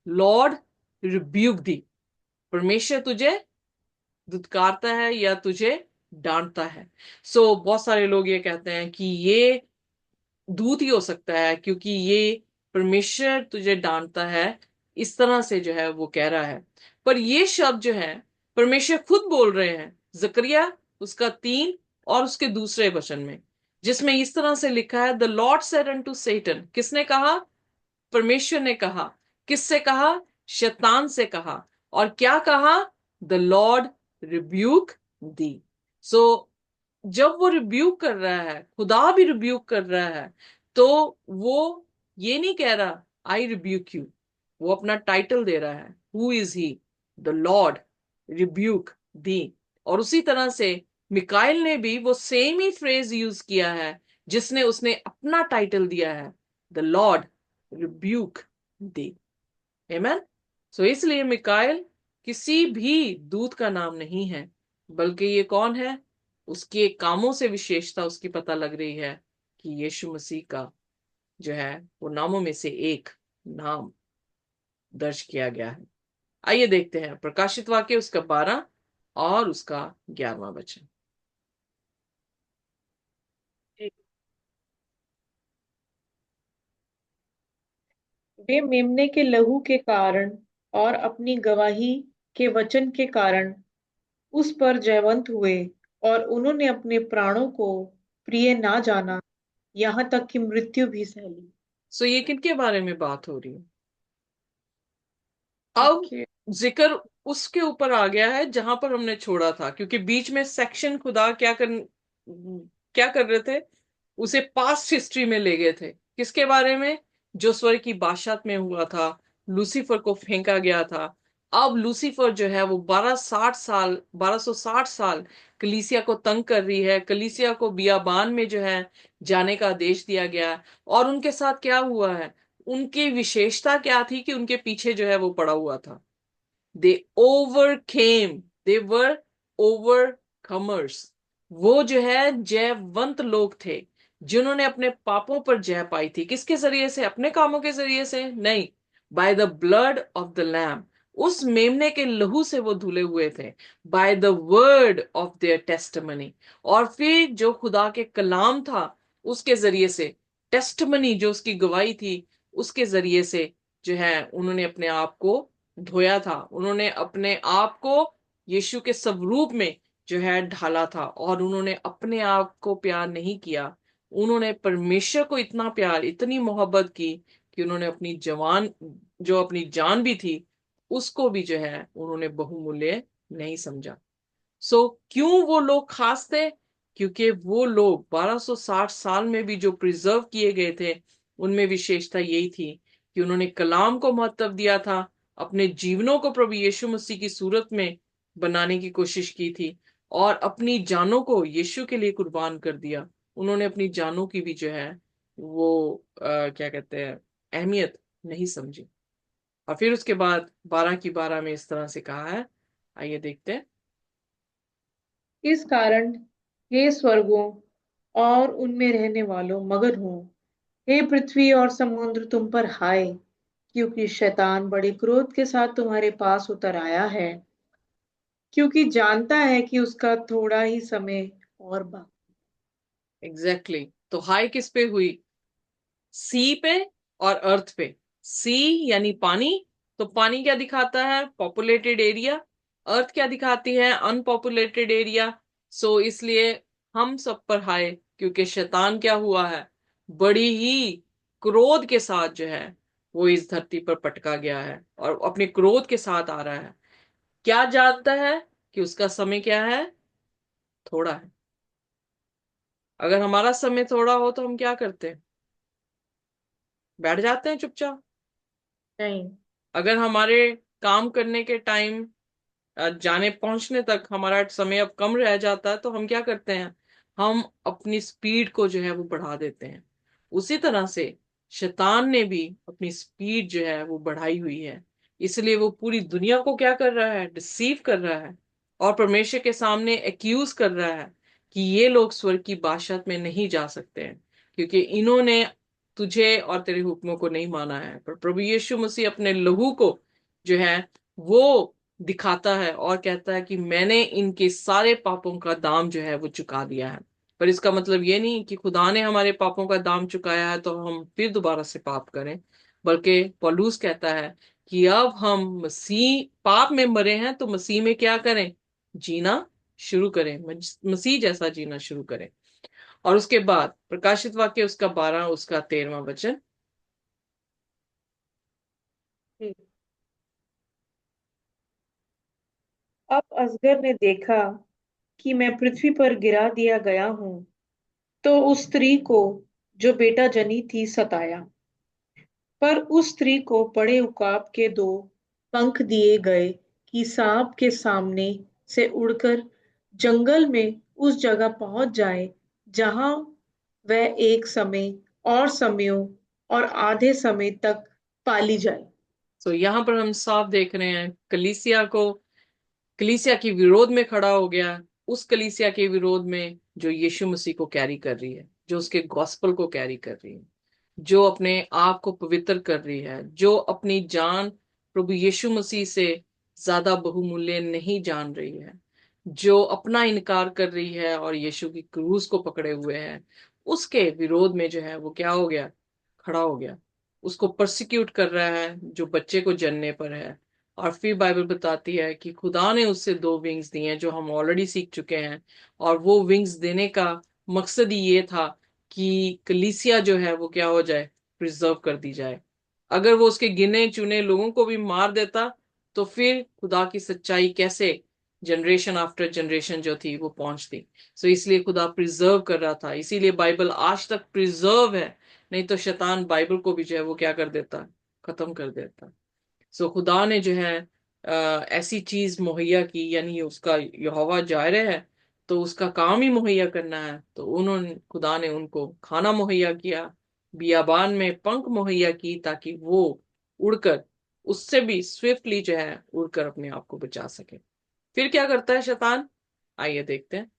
Speaker 1: लॉर्ड रिब्यूक दी। परमेश्वर तुझे दुत्कारता है या तुझे डांटता है। बहुत सारे लोग ये कहते हैं कि ये दूत ही हो सकता है, क्योंकि ये परमेश्वर तुझे डांटता है, इस तरह से जो है वो कह रहा है। पर ये शब्द जो है परमेश्वर खुद बोल रहे हैं, जकरिया उसका 3 और उसके दूसरे वचन में, जिसमें इस तरह से लिखा है, द लॉर्ड सेड अनटू सेटन। किसने कहा? परमेश्वर ने कहा। किससे कहा? शैतान से कहा। और क्या कहा? द लॉर्ड रिब्यूक दी। सो जब वो रिब्यूक कर रहा है, खुदा भी रिब्यूक कर रहा है, तो वो ये नहीं कह रहा आई रिब्यूक यू। वो अपना टाइटल दे रहा है, who is he? The lord rebuke thee. और उसी तरह से मिकाइल ने भी वो सेम ही फ्रेज यूज किया है, जिसने उसने अपना टाइटल दिया है, द लॉर्ड रिब्यूक दी। आमेन। इसलिए मिकाइल किसी भी दूत का नाम नहीं है, बल्कि ये कौन है? उसके कामों से विशेषता उसकी पता लग रही है कि यीशु मसीह का जो है वो नामों में से एक नाम दर्ज किया गया है। आइए देखते हैं प्रकाशित वाक्य उसका 12 और उसका 11वां वचन।
Speaker 2: वे मेमने के लहू के कारण और अपनी गवाही के वचन के कारण उस पर जयवंत हुए, और उन्होंने अपने प्राणों को प्रिय ना जाना, यहाँ तक कि मृत्यु भी सह ली।
Speaker 1: ये किनके बारे में बात हो रही है? अब
Speaker 2: के
Speaker 1: जिक्र उसके ऊपर आ गया है जहां पर हमने छोड़ा था, क्योंकि बीच में सेक्शन खुदा क्या कर रहे थे? उसे पास्ट हिस्ट्री में ले गए थे। किसके बारे में? जो स्वर्ग की बादशाहत में हुआ था, लूसीफर को फेंका गया था। अब लूसीफर जो है वो 1260 साल कलीसिया को तंग कर रही है। कलीसिया को बियाबान में जो है जाने का आदेश दिया गया। और उनके साथ क्या हुआ है? उनकी विशेषता क्या थी कि उनके पीछे जो है वो पड़ा हुआ था। दे ओवरकेम, दे वर ओवरकमर्स। वो जो है जयवंत लोग थे, जिन्होंने अपने पापों पर जय पाई थी। किसके जरिए से? अपने कामों के जरिए से नहीं, by the blood of the lamb. उस मेमने के लहू से वो धुले हुए थे, by the word of their testimony. और फिर जो खुदा के कलाम था, उसके जरिए से, टेस्टमनी जो उसकी गवाही थी, उसके जरिए से जो है उन्होंने अपने आप को धोया था। उन्होंने अपने आप को यीशु के स्वरूप में जो है ढाला था। और उन्होंने अपने आप को प्यार नहीं किया, उन्होंने परमेश्वर को इतना प्यार, इतनी मोहब्बत की कि उन्होंने अपनी जान भी थी, उसको भी जो है उन्होंने बहुमूल्य नहीं समझा। क्यों वो लोग खास थे? क्योंकि वो लोग 1260 साल में भी जो प्रिजर्व किए गए थे, उनमें विशेषता यही थी कि उन्होंने कलाम को महत्व दिया था, अपने जीवनों को प्रभु यीशु मसीह की सूरत में बनाने की कोशिश की थी और अपनी जानों को यीशु के लिए कुर्बान कर दिया। उन्होंने अपनी जानों की भी जो है वो क्या कहते हैं, अहमियत नहीं समझी। और फिर उसके बाद 12 की 12 में इस तरह से कहा है, आइए देखते हैं।
Speaker 2: इस कारण हे स्वर्गों और उनमें रहने वालों मगन हो, हे पृथ्वी और समुद्र तुम पर हाय, क्योंकि शैतान बड़े क्रोध के साथ तुम्हारे पास उतर आया है, क्योंकि जानता है कि उसका थोड़ा ही समय और बाकी।
Speaker 1: Exactly exactly. तो हाई किस पे हुई? सी पे और अर्थ पे। सी यानी पानी, तो पानी क्या दिखाता है? Populated area. अर्थ क्या दिखाती है? अनपॉपुलेटेड एरिया। सो इसलिए हम सब पर हाय, क्योंकि शैतान क्या हुआ है, बड़ी ही क्रोध के साथ जो है वो इस धरती पर पटका गया है और अपने क्रोध के साथ आ रहा है। क्या जानता है कि उसका समय क्या है? थोड़ा है। अगर हमारा समय थोड़ा हो तो हम क्या करते हैं? बैठ जाते हैं चुपचाप।
Speaker 2: नहीं।
Speaker 1: अगर हमारे काम करने के टाइम जाने पहुंचने तक हमारा समय अब कम रह जाता है तो हम क्या करते हैं? हम अपनी स्पीड को जो है वो बढ़ा देते हैं। उसी तरह से शैतान ने भी अपनी स्पीड जो है वो बढ़ाई हुई है। इसलिए वो पूरी दुनिया को क्या कर रहा है? डिसीव कर रहा है और परमेश्वर के सामने एक्यूज कर रहा है कि ये लोग स्वर्ग की बादशाहत में नहीं जा सकते हैं, क्योंकि इन्होंने तुझे और तेरे हुक्मों को नहीं माना है। पर प्रभु यीशु मसीह अपने लहू को जो है वो दिखाता है और कहता है कि मैंने इनके सारे पापों का दाम जो है वो चुका दिया है। पर इसका मतलब ये नहीं कि खुदा ने हमारे पापों का दाम चुकाया है तो हम फिर दोबारा से पाप करें, बल्कि पौलुस कहता है कि अब हम मसीह पाप में मरे हैं तो मसीह में क्या करें? जीना शुरू करें, मसीह जैसा जीना शुरू करें। और उसके बाद प्रकाशित वाक्य उसका 12 उसका 13वां वचन।
Speaker 2: ठीक। अब अजगर ने देखा कि मैं पृथ्वी पर गिरा दिया गया हूँ, तो उस स्त्री को जो बेटा जनी थी सताया। पर उस स्त्री को बड़े उकाब के दो पंख दिए गए कि सांप के सामने से उड़कर जंगल में उस जगह पहुंच जाए जहां वह एक समय और समयों और आधे समय तक पाली जाए।
Speaker 1: तो यहाँ पर हम साफ देख रहे हैं कलीसिया को, कलीसिया के विरोध में खड़ा हो गया। उस कलीसिया के विरोध में जो यीशु मसीह को कैरी कर रही है, जो उसके गॉस्पल को कैरी कर रही है, जो अपने आप को पवित्र कर रही है, जो अपनी जान प्रभु यीशु मसीह से ज्यादा बहुमूल्य नहीं जान रही है, जो अपना इनकार कर रही है और यीशु की क्रूस को पकड़े हुए हैं, उसके विरोध में जो है वो क्या हो गया? खड़ा हो गया। उसको परसिक्यूट कर रहा है जो बच्चे को जनने पर है। और फिर बाइबल बताती है कि खुदा ने उससे दो विंग्स दिए हैं, जो हम ऑलरेडी सीख चुके हैं। और वो विंग्स देने का मकसद ही ये था कि कलीसिया जो है वो क्या हो जाए? प्रिजर्व कर दी जाए। अगर वो उसके गिने चुने लोगों को भी मार देता तो फिर खुदा की सच्चाई कैसे जनरेशन आफ्टर जनरेशन जो थी वो पहुंचती। सो इसलिए खुदा प्रिजर्व कर रहा था, इसीलिए बाइबल आज तक प्रिजर्व है। नहीं तो शैतान बाइबल को भी जो है वो क्या कर देता? खत्म कर देता। सो खुदा ने जो है ऐसी चीज मुहैया की, यानी उसका यहोवा जायरे है तो उसका काम ही मुहैया करना है। तो उन्होंने, खुदा ने उनको खाना मुहैया किया, बियाबान में पंख मुहैया की, ताकि वो उड़कर, उससे भी स्विफ्टली जो है उड़कर अपने आप को बचा सके। फिर क्या करता है शैतान? आइए देखते हैं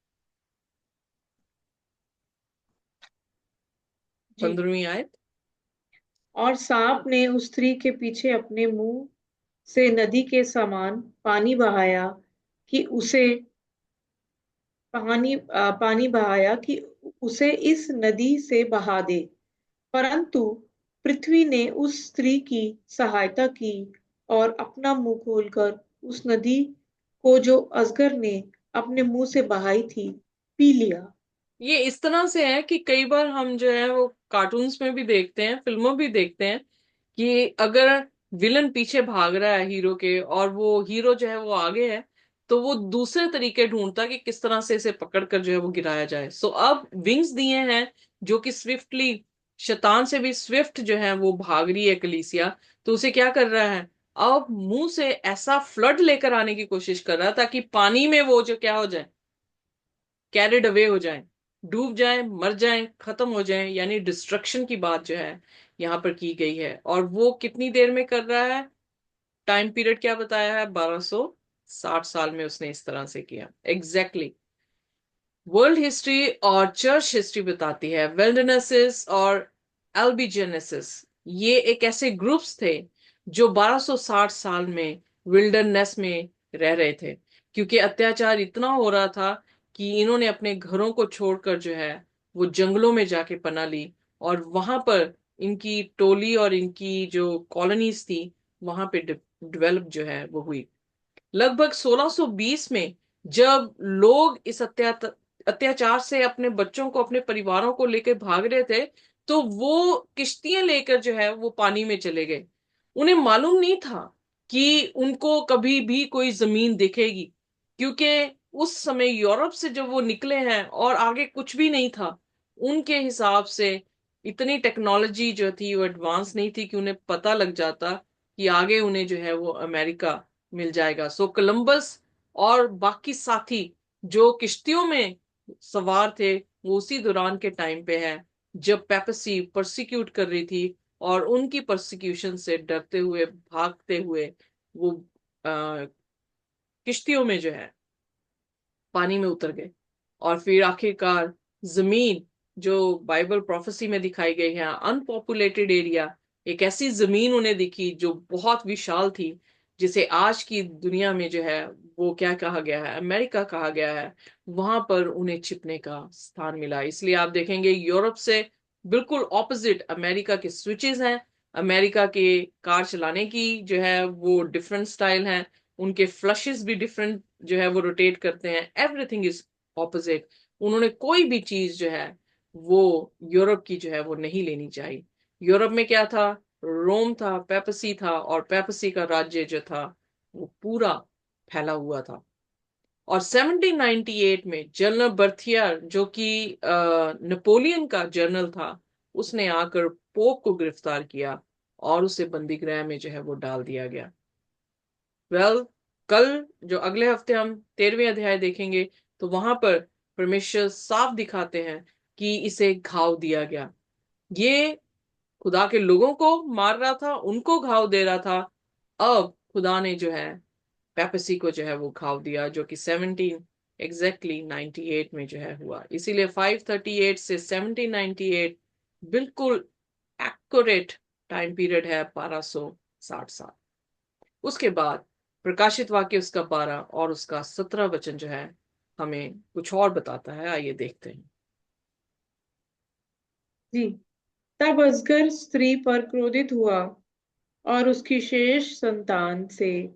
Speaker 2: जी।
Speaker 1: 15वीं आयत।
Speaker 2: और सांप ने उस स्त्री के पीछे अपने मुंह से नदी के समान पानी बहाया कि उसे पानी बहाया कि उसे इस नदी से बहा दे। परंतु पृथ्वी ने उस स्त्री की सहायता की और अपना मुंह खोलकर उस नदी को जो अजगर ने अपने मुंह से बहाई थी पी लिया।
Speaker 1: ये इस तरह से है कि कई बार हम जो है वो कार्टून्स में भी देखते हैं, फिल्मों भी देखते हैं कि अगर विलन पीछे भाग रहा है हीरो के और वो हीरो जो है वो आगे है, तो वो दूसरे तरीके ढूंढता है कि किस तरह से इसे पकड़ कर जो है वो गिराया जाए। सो अब विंग्स दिए हैं जो कि स्विफ्टली, शैतान से भी स्विफ्ट जो है वो भाग रही है कलीसिया। तो उसे क्या कर रहा है? अब मुंह से ऐसा फ्लड लेकर आने की कोशिश कर रहा था कि पानी में वो जो क्या हो जाए, कैरिड अवे हो जाए, डूब जाए, मर जाए, खत्म हो जाए। यानी डिस्ट्रक्शन की बात जो है यहां पर की गई है। और वो कितनी देर में कर रहा है? टाइम पीरियड क्या बताया है? 1260 साल में उसने इस तरह से किया। एग्जैक्टली वर्ल्ड हिस्ट्री और चर्च हिस्ट्री बताती है विल्डरनेसेस और एल्बिजेनेसिस ये एक ऐसे ग्रुप्स थे जो 1260 साल में विल्डरनेस में रह रहे थे, क्योंकि अत्याचार इतना हो रहा था कि इन्होंने अपने घरों को छोड़कर जो है वो जंगलों में जाके पनाह ली। और वहां पर इनकी टोली और इनकी जो कॉलोनीज थी वहां पे डेवलप जो है वो हुई। लगभग 1620 में जब लोग इस अत्याचार से अपने बच्चों को, अपने परिवारों को लेकर भाग रहे थे, तो वो किश्तियां लेकर जो है वो पानी में चले गए। उन्हें मालूम नहीं था कि उनको कभी भी कोई जमीन दिखेगी, क्योंकि उस समय यूरोप से जब वो निकले हैं और आगे कुछ भी नहीं था। उनके हिसाब से इतनी टेक्नोलॉजी जो थी वो एडवांस नहीं थी कि उन्हें पता लग जाता कि आगे उन्हें जो है वो अमेरिका मिल जाएगा। सो कोलंबस और बाकी साथी जो किश्तियों में सवार थे वो उसी दौरान के टाइम पे है जब पेपसी परसिक्यूट कर रही थी, और उनकी परसिक्यूशन से डरते हुए, भागते हुए वो आ, किश्तियों में जो है पानी में उतर गए। और फिर आखिरकार जमीन जो बाइबल प्रोफेसी में दिखाई गई है, अनपॉपुलेटेड एरिया, एक ऐसी जमीन उन्हें दिखी जो बहुत विशाल थी, जिसे आज की दुनिया में जो है वो क्या कहा गया है, अमेरिका कहा गया है। वहां पर उन्हें छिपने का स्थान मिला। इसलिए आप देखेंगे यूरोप से बिल्कुल ऑपोजिट अमेरिका के स्विचेस हैं। अमेरिका के कार चलाने की जो है वो डिफरेंट स्टाइल है, उनके फ्लशेस भी डिफरेंट जो है वो रोटेट करते हैं। Everything is opposite. उन्होंने कोई भी चीज जो है वो यूरोप की जो है वो नहीं लेनी चाहिए। यूरोप में क्या था? रोम था, पेपसी था, और पेपसी का राज्य जो था वो पूरा फैला हुआ था। और 1798 में जनरल बर्थियर जो कि नेपोलियन का जनरल था, उसने आकर पोप को गिरफ्तार किया और उसे बंदी गृह में जो है वो डाल दिया गया। वेल, कल जो अगले हफ्ते हम 13वें अध्याय देखेंगे तो वहां पर परमेश्वर साफ दिखाते हैं कि इसे घाव दिया गया। ये खुदा के लोगों को मार रहा था, उनको घाव दे रहा था। अब खुदा ने जो है पेपसी को जो है वो घाव दिया, जो कि 1798 में जो है हुआ। इसीलिए 538 से 1798 बिल्कुल एक्यूरेट टाइम पीरियड है, 1260 साल। उसके बाद प्रकाशित वाक्य उसका 12 और उसका 17 वचन जो है हमें कुछ और बताता है। आइए देखते हैं।
Speaker 2: जी। तब अजगर स्त्री पर क्रोधित हुआ और उसकी शेष संतान से,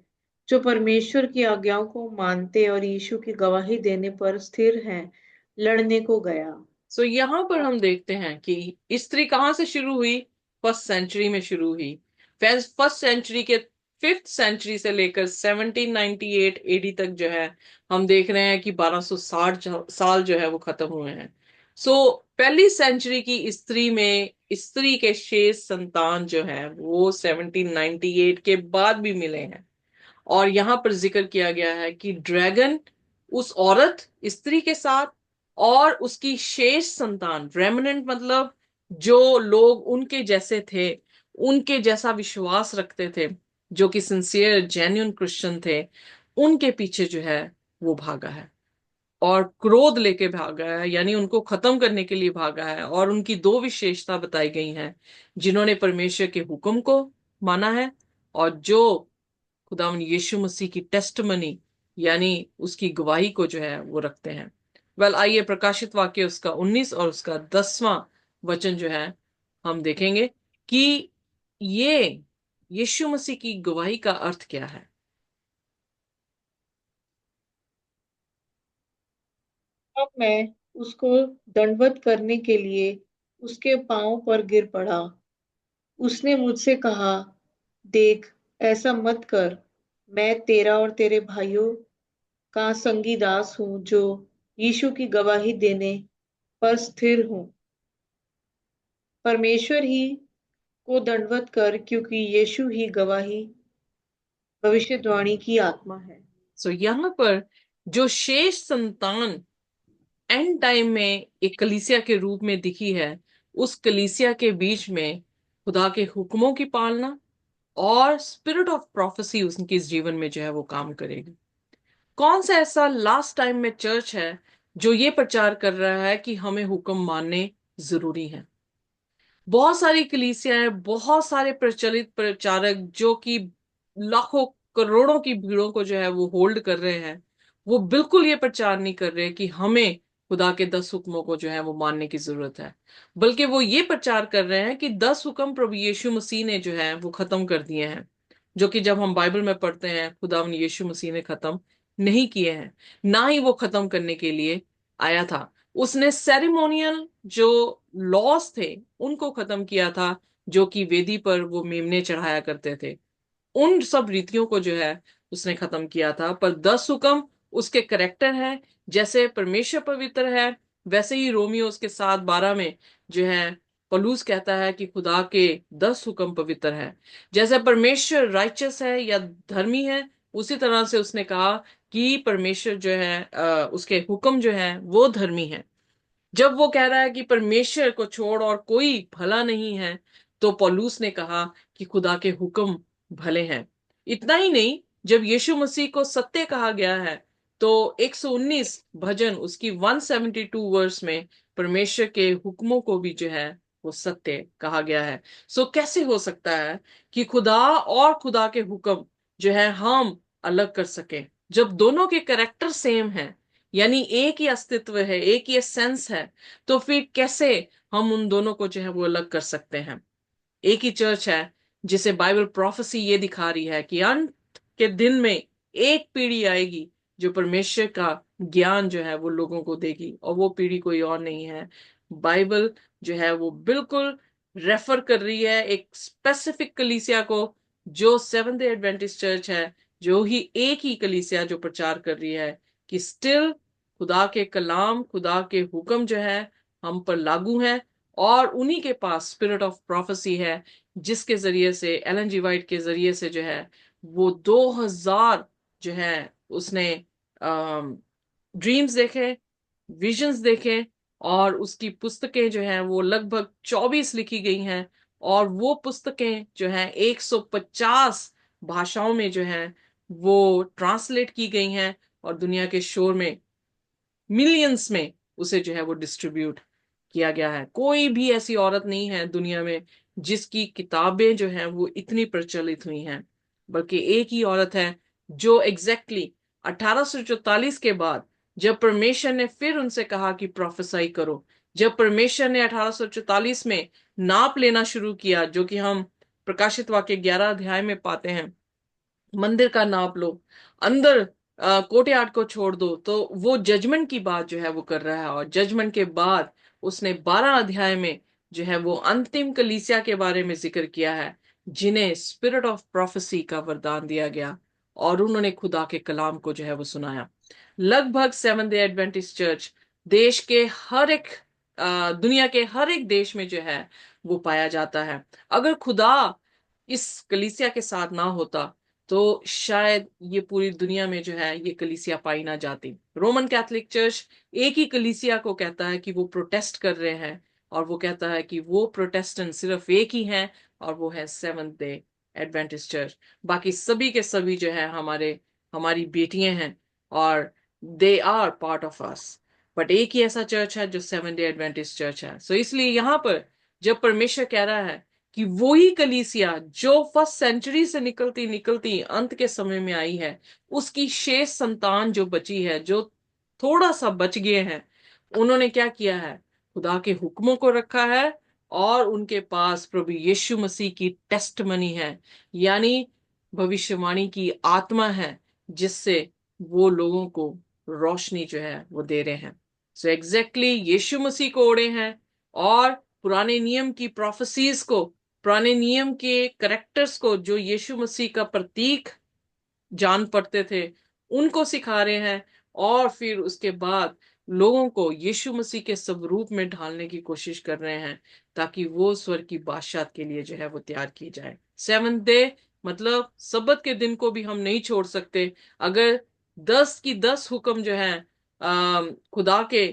Speaker 2: जो परमेश्वर की आज्ञाओं को मानते और यीशु की गवाही देने पर स्थिर हैं, लड़ने को गया।
Speaker 1: सो यहां पर हम देखते हैं कि स्त्री कहां से शुरू हुई? फर्स्ट सेंचुरी में शुरू हुई। फर्स्ट सेंचुरी के फिफ्थ सेंचुरी से लेकर 1798 एडी तक जो है हम देख रहे हैं कि 1260 साल जो है वो खत्म हुए हैं। सो पहली सेंचुरी की स्त्री में स्त्री के शेष संतान जो है वो 1798 के बाद भी मिले हैं। और यहां पर जिक्र किया गया है कि ड्रैगन उस औरत स्त्री के साथ और उसकी शेष संतान, रेमनेंट मतलब जो लोग उनके जैसे थे, उनके जैसा विश्वास रखते थे, जो कि सिंसियर जेन्युइन क्रिश्चियन थे, उनके पीछे जो है वो भागा है और क्रोध लेके भागा है, यानी उनको खत्म करने के लिए भागा है। और उनकी दो विशेषता बताई गई हैं, जिन्होंने परमेश्वर के हुक्म को माना है और जो खुदावन यीशु मसीह की टेस्टमनी यानी उसकी गवाही को जो है वो रखते हैं। वेल, आइए प्रकाशित वाक्य उसका 19 और उसका 10वां वचन जो है हम देखेंगे कि ये यीशु मसीह की गवाही का अर्थ क्या है।
Speaker 2: अब मैं उसको दंडवत करने के लिए उसके पांव पर गिर पड़ा। उसने मुझसे कहा, देख, ऐसा मत कर। मैं तेरा और तेरे भाइयों का संगी दास हूं, जो यीशु की गवाही देने पर स्थिर हूं। परमेश्वर ही को दंडवत कर, क्योंकि यीशु ही गवाही भविष्यवाणी की आत्मा है।
Speaker 1: सो यहाँ पर जो शेष संतान एंड टाइम में एक कलीसिया के रूप में दिखी है, उस कलीसिया के बीच में खुदा के हुक्मों की पालना और स्पिरिट ऑफ प्रोफेसी उनके इस जीवन में जो है वो काम करेगी। कौन सा ऐसा लास्ट टाइम में चर्च है जो ये प्रचार कर रहा है कि हमें हुक्म मानने जरूरी है? बहुत सारी कलीसियाएं, बहुत सारे प्रचलित प्रचारक जो कि लाखों करोड़ों की भीड़ों को जो है वो होल्ड कर रहे हैं, वो बिल्कुल ये प्रचार नहीं कर रहे कि हमें खुदा के 10 हुक्मों को जो है वो मानने की जरूरत है, बल्कि वो ये प्रचार कर रहे हैं कि 10 हुक्म प्रभु यीशु मसीह ने जो है वो खत्म कर दिए हैं, जो कि जब हम बाइबल में पढ़ते हैं खुदा यीशु मसीह ने खत्म नहीं किए हैं, ना ही वो खत्म करने के लिए आया था। उसने सेरेमोनियल जो लॉस थे उनको खत्म किया था, जो कि वेदी पर वो मेमने चढ़ाया करते थे, उन सब रीतियों को जो है उसने खत्म किया था। पर 10 हुक्म उसके करेक्टर है। जैसे परमेश्वर पवित्र है, वैसे ही रोमियो उसके 7:12 में जो है पौलुस कहता है कि खुदा के 10 हुक्म पवित्र है। जैसे परमेश्वर राइचस है या धर्मी है, उसी तरह से उसने कहा कि परमेश्वर जो है उसके हुक्म जो है वो धर्मी है। जब वो कह रहा है कि परमेश्वर को छोड़ और कोई भला नहीं है, तो पौलुस ने कहा कि खुदा के हुक्म भले हैं। इतना ही नहीं, जब यीशु मसीह को सत्य कहा गया है, तो 119 भजन उसकी 172 वर्स में परमेश्वर के हुक्मों को भी जो है वो सत्य कहा गया है। सो कैसे हो सकता है कि खुदा और खुदा के हुक्म जो है हम अलग कर सके, जब दोनों के कैरेक्टर सेम है, यानी एक ही अस्तित्व है, एक ही सेंस है, तो फिर कैसे हम उन दोनों को जो है वो अलग कर सकते हैं? एक ही चर्च है जिसे बाइबल प्रोफेसी ये दिखा रही है कि अंत के दिन में एक पीढ़ी आएगी जो परमेश्वर का ज्ञान जो है वो लोगों को देगी, और वो पीढ़ी कोई और नहीं है। बाइबल जो है वो बिल्कुल रेफर कर रही है एक स्पेसिफिक कलीसिया को, जो सेवंथ डे एडवेंटिस्ट चर्च है, जो ही एक ही कलीसिया जो प्रचार कर रही है कि स्टिल खुदा के कलाम, खुदा के हुक्म जो है हम पर लागू हैं, और उन्हीं के पास स्पिरिट ऑफ प्रोफेसी है, जिसके जरिए से एलन जी वाइट के जरिए से जो है वो 2000 जो है उसने ड्रीम्स देखे, विजन्स देखे, और उसकी पुस्तकें जो हैं वो लगभग 24 लिखी गई हैं, और वो पुस्तकें जो हैं 150 भाषाओं में जो हैं वो ट्रांसलेट की गई हैं, और दुनिया के शोर में मिलियंस में उसे जो है वो डिस्ट्रीब्यूट किया गया है। कोई भी ऐसी औरत नहीं है दुनिया में जिसकी किताबें जो हैं वो इतनी प्रचलित हुई हैं, बल्कि एक ही औरत है जो एग्जैक्टली 1844 के बाद, जब परमेश्वर ने फिर उनसे कहा कि प्रोफेसाई करो, जब परमेश्वर ने 1844 में नाप लेना शुरू किया, जो कि हम प्रकाशित वाक्य 11 अध्याय में पाते हैं, मंदिर का नाप लो, अंदर कोर्टयार्ड को छोड़ दो, तो वो जजमेंट की बात जो है वो कर रहा है। और जजमेंट के बाद उसने 12 अध्याय में जो है वो अंतिम कलीसिया के बारे में जिक्र किया है, जिन्हें स्पिरिट ऑफ प्रोफेसी का वरदान दिया गया, और उन्होंने खुदा के कलाम को जो है वो सुनाया। लगभग सेवन डे एडवेंटिस्ट चर्च देश के हर एक दुनिया के हर एक देश में जो है वो पाया जाता है। अगर खुदा इस कलीसिया के साथ ना होता, तो शायद ये पूरी दुनिया में जो है ये कलीसिया पाई ना जाती। रोमन कैथोलिक चर्च एक ही कलीसिया को कहता है कि वो प्रोटेस्ट कर रहे हैं, और वो कहता है कि वो प्रोटेस्टेंट सिर्फ एक ही हैं, और वो है सेवंथ डे एडवेंटिस्ट चर्च। बाकी सभी के सभी जो है हमारी बेटियां हैं, और they are part of us. But एक ही ऐसा चर्च है जो सेवन डे एडवेंटिस्ट चर्च है। सो इसलिए यहां पर जब परमेश्वर कह रहा है कि वो ही कलीसिया जो फर्स्ट सेंचुरी से निकलती निकलती अंत के समय में आई है, उसकी शेष संतान जो बची है, जो थोड़ा सा बच गए हैं, उन्होंने क्या किया है? खुदा के हुक्मों को रखा है, और उनके पास प्रभु यीशु मसीह की टेस्टमनी है, यानी भविष्यवाणी की आत्मा है, जिससे वो लोगों को रोशनी जो है वो दे रहे हैं। सो एग्जैक्टली यीशु मसीह को ओढ़े हैं, और पुराने नियम की प्रोफेसीज को, पुराने नियम के करेक्टर्स को जो यीशु मसीह का प्रतीक जान पड़ते थे, उनको सिखा रहे हैं, और फिर उसके बाद लोगों को यीशु मसीह के स्वरूप में ढालने की कोशिश कर रहे हैं, ताकि वो स्वर्ग की बादशाहत के लिए जो है वो तैयार की जाए। सेवंथ डे मतलब सब्बत के दिन को भी हम नहीं छोड़ सकते। अगर 10 की 10 हुक्म जो है खुदा के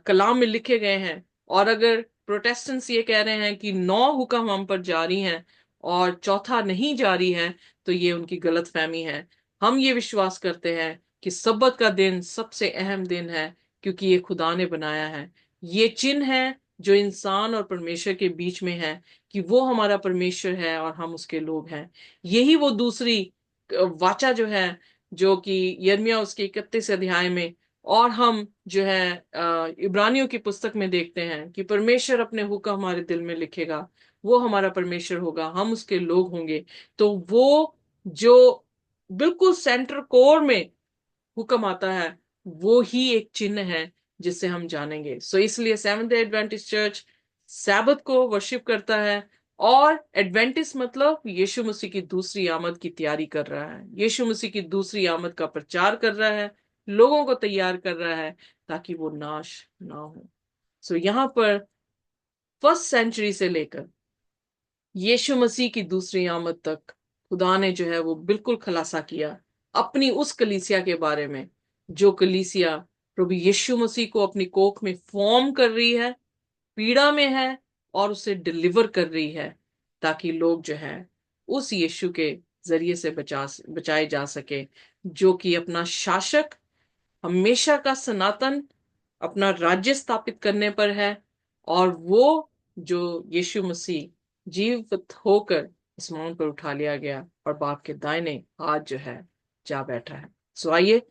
Speaker 1: कलाम में लिखे गए हैं, और अगर प्रोटेस्टेंट्स ये कह रहे हैं कि 9 हुक्म हम पर जारी हैं और चौथा नहीं जारी है, तो ये उनकी गलत फहमी है। हम ये विश्वास करते हैं कि सब्बत का दिन सबसे अहम दिन है, क्योंकि ये खुदा ने बनाया है। ये चिन्ह है जो इंसान और परमेश्वर के बीच में है, कि वो हमारा परमेश्वर है और हम उसके लोग हैं। यही वो दूसरी वाचा जो है, जो कि यिर्मयाह उसके 31 अध्याय में, और हम जो है इब्रानियों की पुस्तक में देखते हैं कि परमेश्वर अपने हुक्म हमारे दिल में लिखेगा, वो हमारा परमेश्वर होगा, हम उसके लोग होंगे। तो वो जो बिल्कुल सेंटर कोर में हुक्म आता है, वो ही एक चिन्ह है जिससे हम जानेंगे। सो इसलिए सेवंथ डे एडवेंटिस्ट चर्च सैबत को वर्शिप करता है। और एडवेंटिस्ट मतलब यीशु मसीह की दूसरी आमद की तैयारी कर रहा है, यीशु मसीह की दूसरी आमद का प्रचार कर रहा है, लोगों को तैयार कर रहा है ताकि वो नाश ना हो। सो यहाँ पर फर्स्ट सेंचुरी से लेकर यीशु मसीह की दूसरी आमद तक खुदा ने जो है वो बिल्कुल खुलासा किया अपनी उस कलीसिया के बारे में, जो कलीसिया प्रभु यीशु मसीह को अपनी कोख में फॉर्म कर रही है, पीड़ा में है, और उसे डिलीवर कर रही है, ताकि लोग जो है उस यीशु के जरिए से बचाए जा सके, जो कि अपना शासक हमेशा का सनातन अपना राज्य स्थापित करने पर है। और वो जो यीशु मसीह जीवित होकर इस माउंट पर उठा लिया गया और बाप के दाहिने हाथ जो है जा बैठा है। सो आइए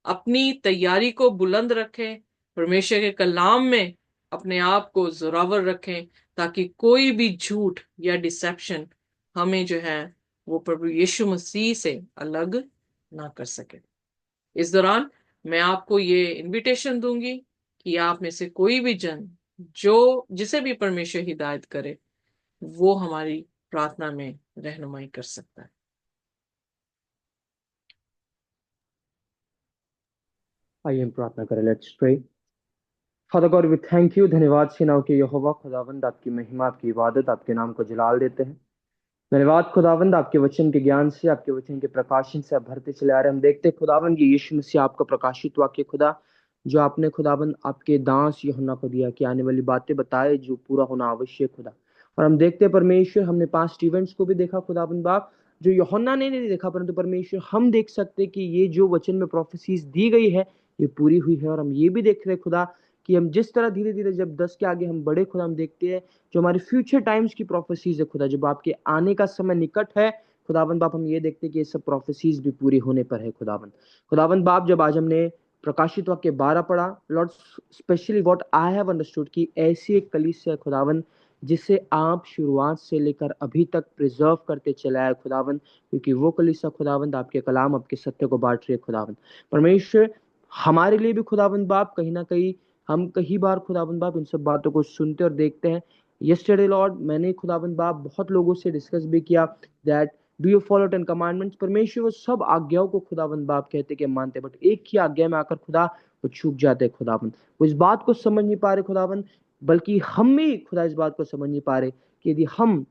Speaker 1: अपनी तैयारी को बुलंद रखें, परमेश्वर के कलाम में अपने आप को जोरावर रखें, ताकि कोई भी झूठ या डिसेप्शन हमें जो है वो प्रभु यीशु मसीह से अलग ना कर सके। इस दौरान मैं आपको ये इनविटेशन दूंगी कि आप में से कोई भी जन जो जिसे भी परमेश्वर हिदायत करे, वो हमारी प्रार्थना में रहनुमाई कर सकता है।
Speaker 3: आइए हम प्रार्थना करें। Let's pray. Father God we thank you, धन्यवाद सेनाओं के यहोवा खुदावंद, आपकी महिमा, आपकी इबादत, आपके नाम को जलाल देते हैं। धन्यवाद खुदावंद, आपके वचन के ज्ञान से, आपके वचन के प्रकाशन से आप भरते चले आ रहे हैं। हम देखते हैं खुदावंद, ये यीशु मसीह आपका प्रकाशित वाक्य खुदा, जो आपने खुदावंद आपके दास यूहन्ना को दिया कि आने वाली बातें बताए जो पूरा होना आवश्यक खुदा। और हम देखते हैं परमेश्वर, हमने पास्ट इवेंट्स को भी देखा खुदावंद बाप, जो यूहन्ना ने नहीं देखा, परंतु परमेश्वर हम देख सकते कि ये जो वचन में प्रोफेसीज दी गई है ये पूरी हुई है। और हम ये भी देख रहे हैं खुदा कि हम जिस तरह धीरे धीरे जब 10 के आगे हम बड़े खुदा, हम देखते हैं जो हमारे फ्यूचर टाइम्स की प्रोफेसीज है खुदा, जब आपके आने का समय निकट है खुदावंद बाप, हम ये देखते हैं कि ये सब प्रोफेसीज भी पूरी होने पर है खुदावंद। खुदावंद बाप, जब आज हमने प्रकाशित वाक्य 12 पढ़ा Lord, specially what I have understood कि ऐसी एक कलीसिया है खुदावंद जिसे आप शुरुआत से लेकर अभी तक प्रिजर्व करते चले आए खुदावंद, क्योंकि वो कलीसिया खुदावंद आपके कलाम, आपके सत्य को बांट रही है खुदावंद। परमेश्वर, हमारे लिए भी खुदावंद बाप कहीं ना कहीं हम कई बार खुदावंद बाप इन सब बातों को सुनते और देखते हैं। यस्टरडे लॉर्ड, मैंने खुदावंद बाप बहुत लोगों से डिस्कस भी किया that do you follow 10 commandments. परमेश्वर वो सब आज्ञाओं को खुदावंद बाप कहते कि मानते, बट एक ही आज्ञा में आकर खुदा वो चूक जाते हैं खुदावंद। वो इस बात को समझ नहीं पा रहे खुदावंद, बल्कि हम भी खुदा इस बात को समझ नहीं पा रहे कि यदि हम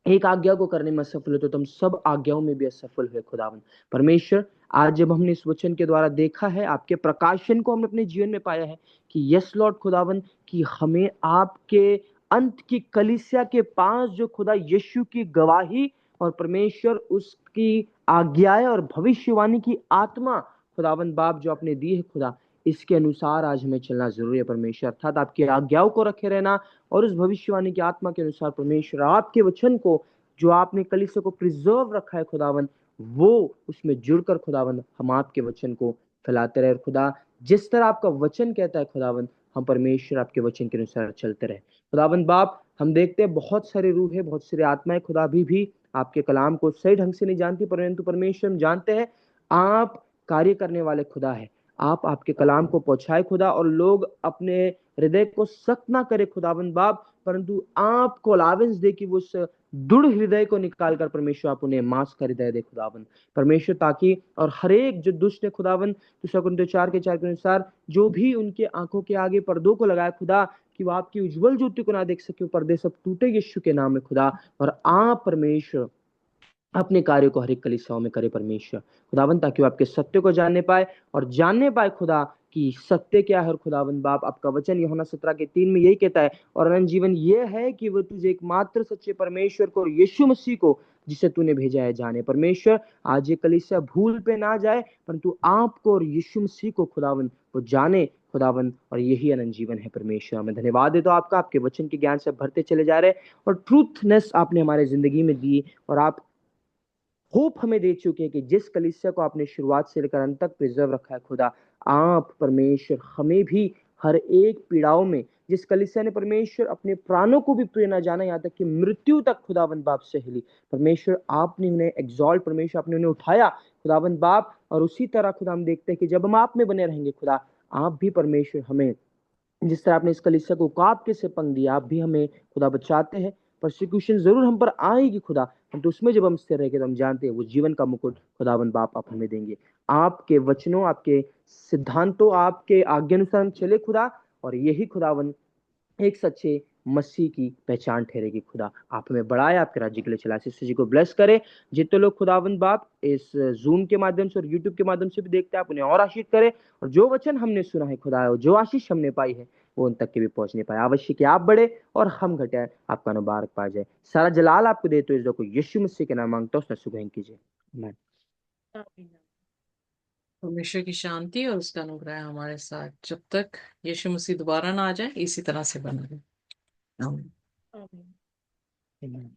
Speaker 3: एक आज्ञा को करने में असफल हो तो तुम सब आज्ञाओं में भी असफल हुए खुदावन। परमेश्वर, आज जब हमने इस वचन के द्वारा देखा है, आपके प्रकाशन को हमने अपने जीवन में पाया है कि यस लॉर्ड खुदावन, कि हमें आपके अंत की कलीसिया के पास जो खुदा यीशु की गवाही और परमेश्वर उसकी आज्ञाएं और भविष्यवाणी की आत्मा खुदावन बाप जो आपने दी है खुदा, इसके अनुसार आज हमें चलना जरूरी है परमेश्वर, अर्थात आपकी आज्ञाओं को रखे रहना और उस भविष्यवाणी की आत्मा के अनुसार परमेश्वर आपके वचन को जो आपने कलीसिया को प्रिजर्व रखा है खुदावन, वो उसमें जुड़कर खुदावन हम आपके वचन को फैलाते रहे। खुदा, जिस तरह आपका वचन कहता है खुदावन, हम परमेश्वर आपके वचन के अनुसार चलते रहे खुदावन बाप। हम देखते हैं बहुत सारे रूह है, बहुत सारी आत्माएं खुदा भी आपके कलाम को सही ढंग से नहीं जानती, परंतु परमेश्वर हम जानते हैं आप कार्य करने वाले खुदा है। आप आपके कलाम को पहुंचाए खुदा, और लोग अपने हृदय को सख्त ना करे खुदावंद बाप, परंतु आपको अलावेंस दे कि वो उस दृढ़ हृदय को निकाल कर परमेश्वर आप उन्हें मांस का हृदय दे खुदावंद परमेश्वर, ताकि और हर एक जो दुष्ट है खुदावंद, दूसरा कुरिन्थियों 4:4 के अनुसार जो भी उनके आंखों के आगे पर्दों को लगाया खुदा, कि वो आपकी उज्जवल ज्योति को ना देख सके, पर्दे सब टूटे यीशु के नाम में खुदा। और आप परमेश्वर अपने कार्य को हर एक कलीसियाओं में करे परमेश्वर खुदावन, ताकि वो आपके सत्य को जानने पाए और जानने पाए खुदा कि सत्य क्या है। और खुदावन बाप, आपका वचन यूहन्ना 17:3 में यही कहता है, और अनंत जीवन ये है कि वो तुझे एकमात्र सच्चे परमेश्वर को और यीशु मसीह को जिसे तूने भेजा है जाने। परमेश्वर, आज ये कलीसिया भूल पे ना जाए, परंतु आपको और यीशु मसीह को खुदावन वो जाने खुदावन, और यही अनंत जीवन है। परमेश्वर, मैं धन्यवाद देता हूं आपका, आपके वचन के ज्ञान से भरते चले जा रहे हैं और ट्रूथनेस आपने हमारे जिंदगी में दी, और आप होप हमें दे चुके हैं कि जिस कलीसिया को आपने शुरुआत से लेकर अंत तक प्रिजर्व रखा है खुदा, आप परमेश्वर हमें भी हर एक पीड़ाओं में, जिस कलीसिया ने परमेश्वर अपने प्राणों को भी प्रिय ना जाना, यहाँ तक कि मृत्यु तक खुदावन बाप सहेली, परमेश्वर आपने उन्हें एग्जॉल्ट, परमेश्वर आपने उन्हें उठाया खुदावन बाप। और उसी तरह खुदा हम देखते हैं कि जब हम आप में बने रहेंगे खुदा, आप भी परमेश्वर हमें, जिस तरह आपने इस कलीसिया को काट के से पंख दिया, आप भी हमें खुदा बचाते हैं। परसिक्यूशन जरूर हम पर आएगी खुदा, हम तो उसमें जब हम स्थिर रहेंगे तो हम जानते हैं वो जीवन का मुकुट खुदावन बाप आप हमें देंगे। आपके वचनों, आपके सिद्धांतों, आपके आज्ञानुसार हम चले खुदा, और यही खुदावन एक सच्चे मसीह की पहचान ठहरेगी खुदा। आप हमें बढ़ाए, आपके राज्य के लिए चला, इस जी को ब्लेस करे। जितने लोग खुदावन बाप इस जूम के माध्यम से और यूट्यूब के माध्यम से भी देखते हैं, आप उन्हें और आशीष करे, और जो वचन हमने सुना है खुदा, और जो आशीष हमने पाई है वो उन तक के भी पहुंचने पाए। आवश्यक कि आप बढ़े और हम घटे, आपका मुबारक पा जाए। सारा जलाल आपको देते हो, को यीशु मसीह के नाम मांगता हूं, उसने सुबह कीजिए। आमीन।
Speaker 2: आमीन।
Speaker 1: परमेश्वर की शांति और उसका अनुग्रह हमारे साथ जब तक यीशु मसीह दोबारा ना आ जाए इसी तरह से बना रहे। आमीन।
Speaker 2: आमीन।
Speaker 3: आमीन।